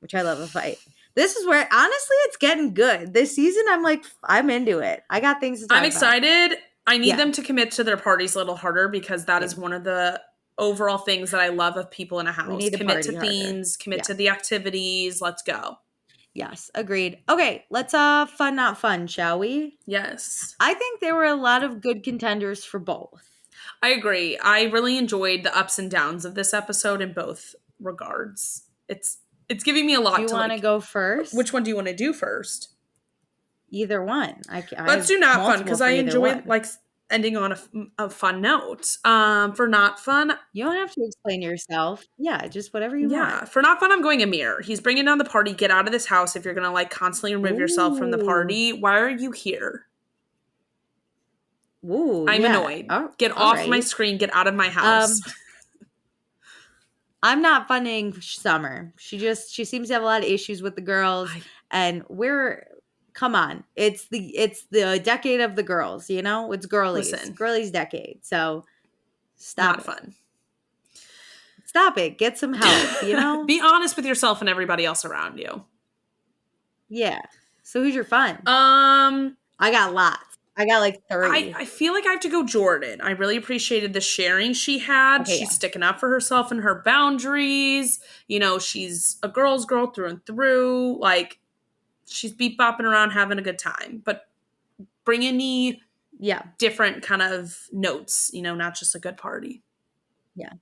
which I love a fight. This is where, honestly, it's getting good. This season, I'm like, I'm into it. I got things to talk about. I'm excited. I need them to commit to their parties a little harder because that is one of the overall things that I love of people in a house. We need to commit to themes, commit to the activities. Let's go. Yes, agreed. Okay, let's fun not fun, shall we? Yes. I think there were a lot of good contenders for both. I agree. I really enjoyed the ups and downs of this episode in both regards. It's giving me a lot. Do you want to go first? Which one do you want to do first? Either one. Let's do not fun because I enjoy like ending on a fun note. For not fun, you don't have to explain yourself. Yeah, just whatever you want. Yeah, for not fun, I'm going Amir. He's bringing down the party. Get out of this house if you're gonna like constantly remove yourself from the party. Why are you here? Ooh, I'm annoyed. Get off my screen. Get out of my house. I'm not funning Summer. She seems to have a lot of issues with the girls, and come on. It's the decade of the girls, you know? It's girlies. Listen. Girlies decade. So stop. Not fun. Stop it. Get some help, you know? Be honest with yourself and everybody else around you. Yeah. So who's your fun? I got lots. I got like 30. I feel like I have to go Jordan. I really appreciated the sharing she had. Okay, she's sticking up for herself and her boundaries. You know, she's a girl's girl through and through. Like, she's beat bopping around having a good time. But bringing me different kind of notes, you know, not just a good party. Yeah.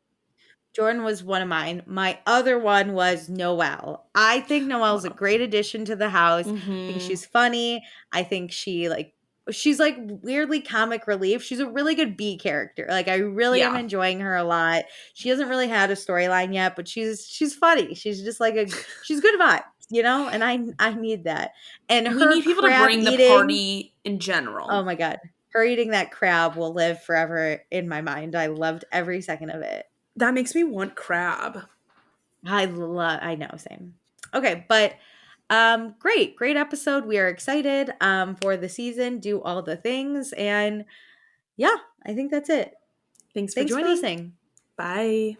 Jordan was one of mine. My other one was Noelle. I think Noelle's a great addition to the house. I think she's funny. I think she's like weirdly comic relief. She's a really good B character. Like I really am enjoying her a lot. She hasn't really had a storyline yet, but she's funny. She's just like she's good vibes, you know? And I need that. And we need people to bring the party in general. Oh my God. Her eating that crab will live forever in my mind. I loved every second of it. That makes me want crab. I know, same. Okay, but great episode. We are excited for the season. Do all the things, and yeah, I think that's it. Thanks for joining. For listening. Bye.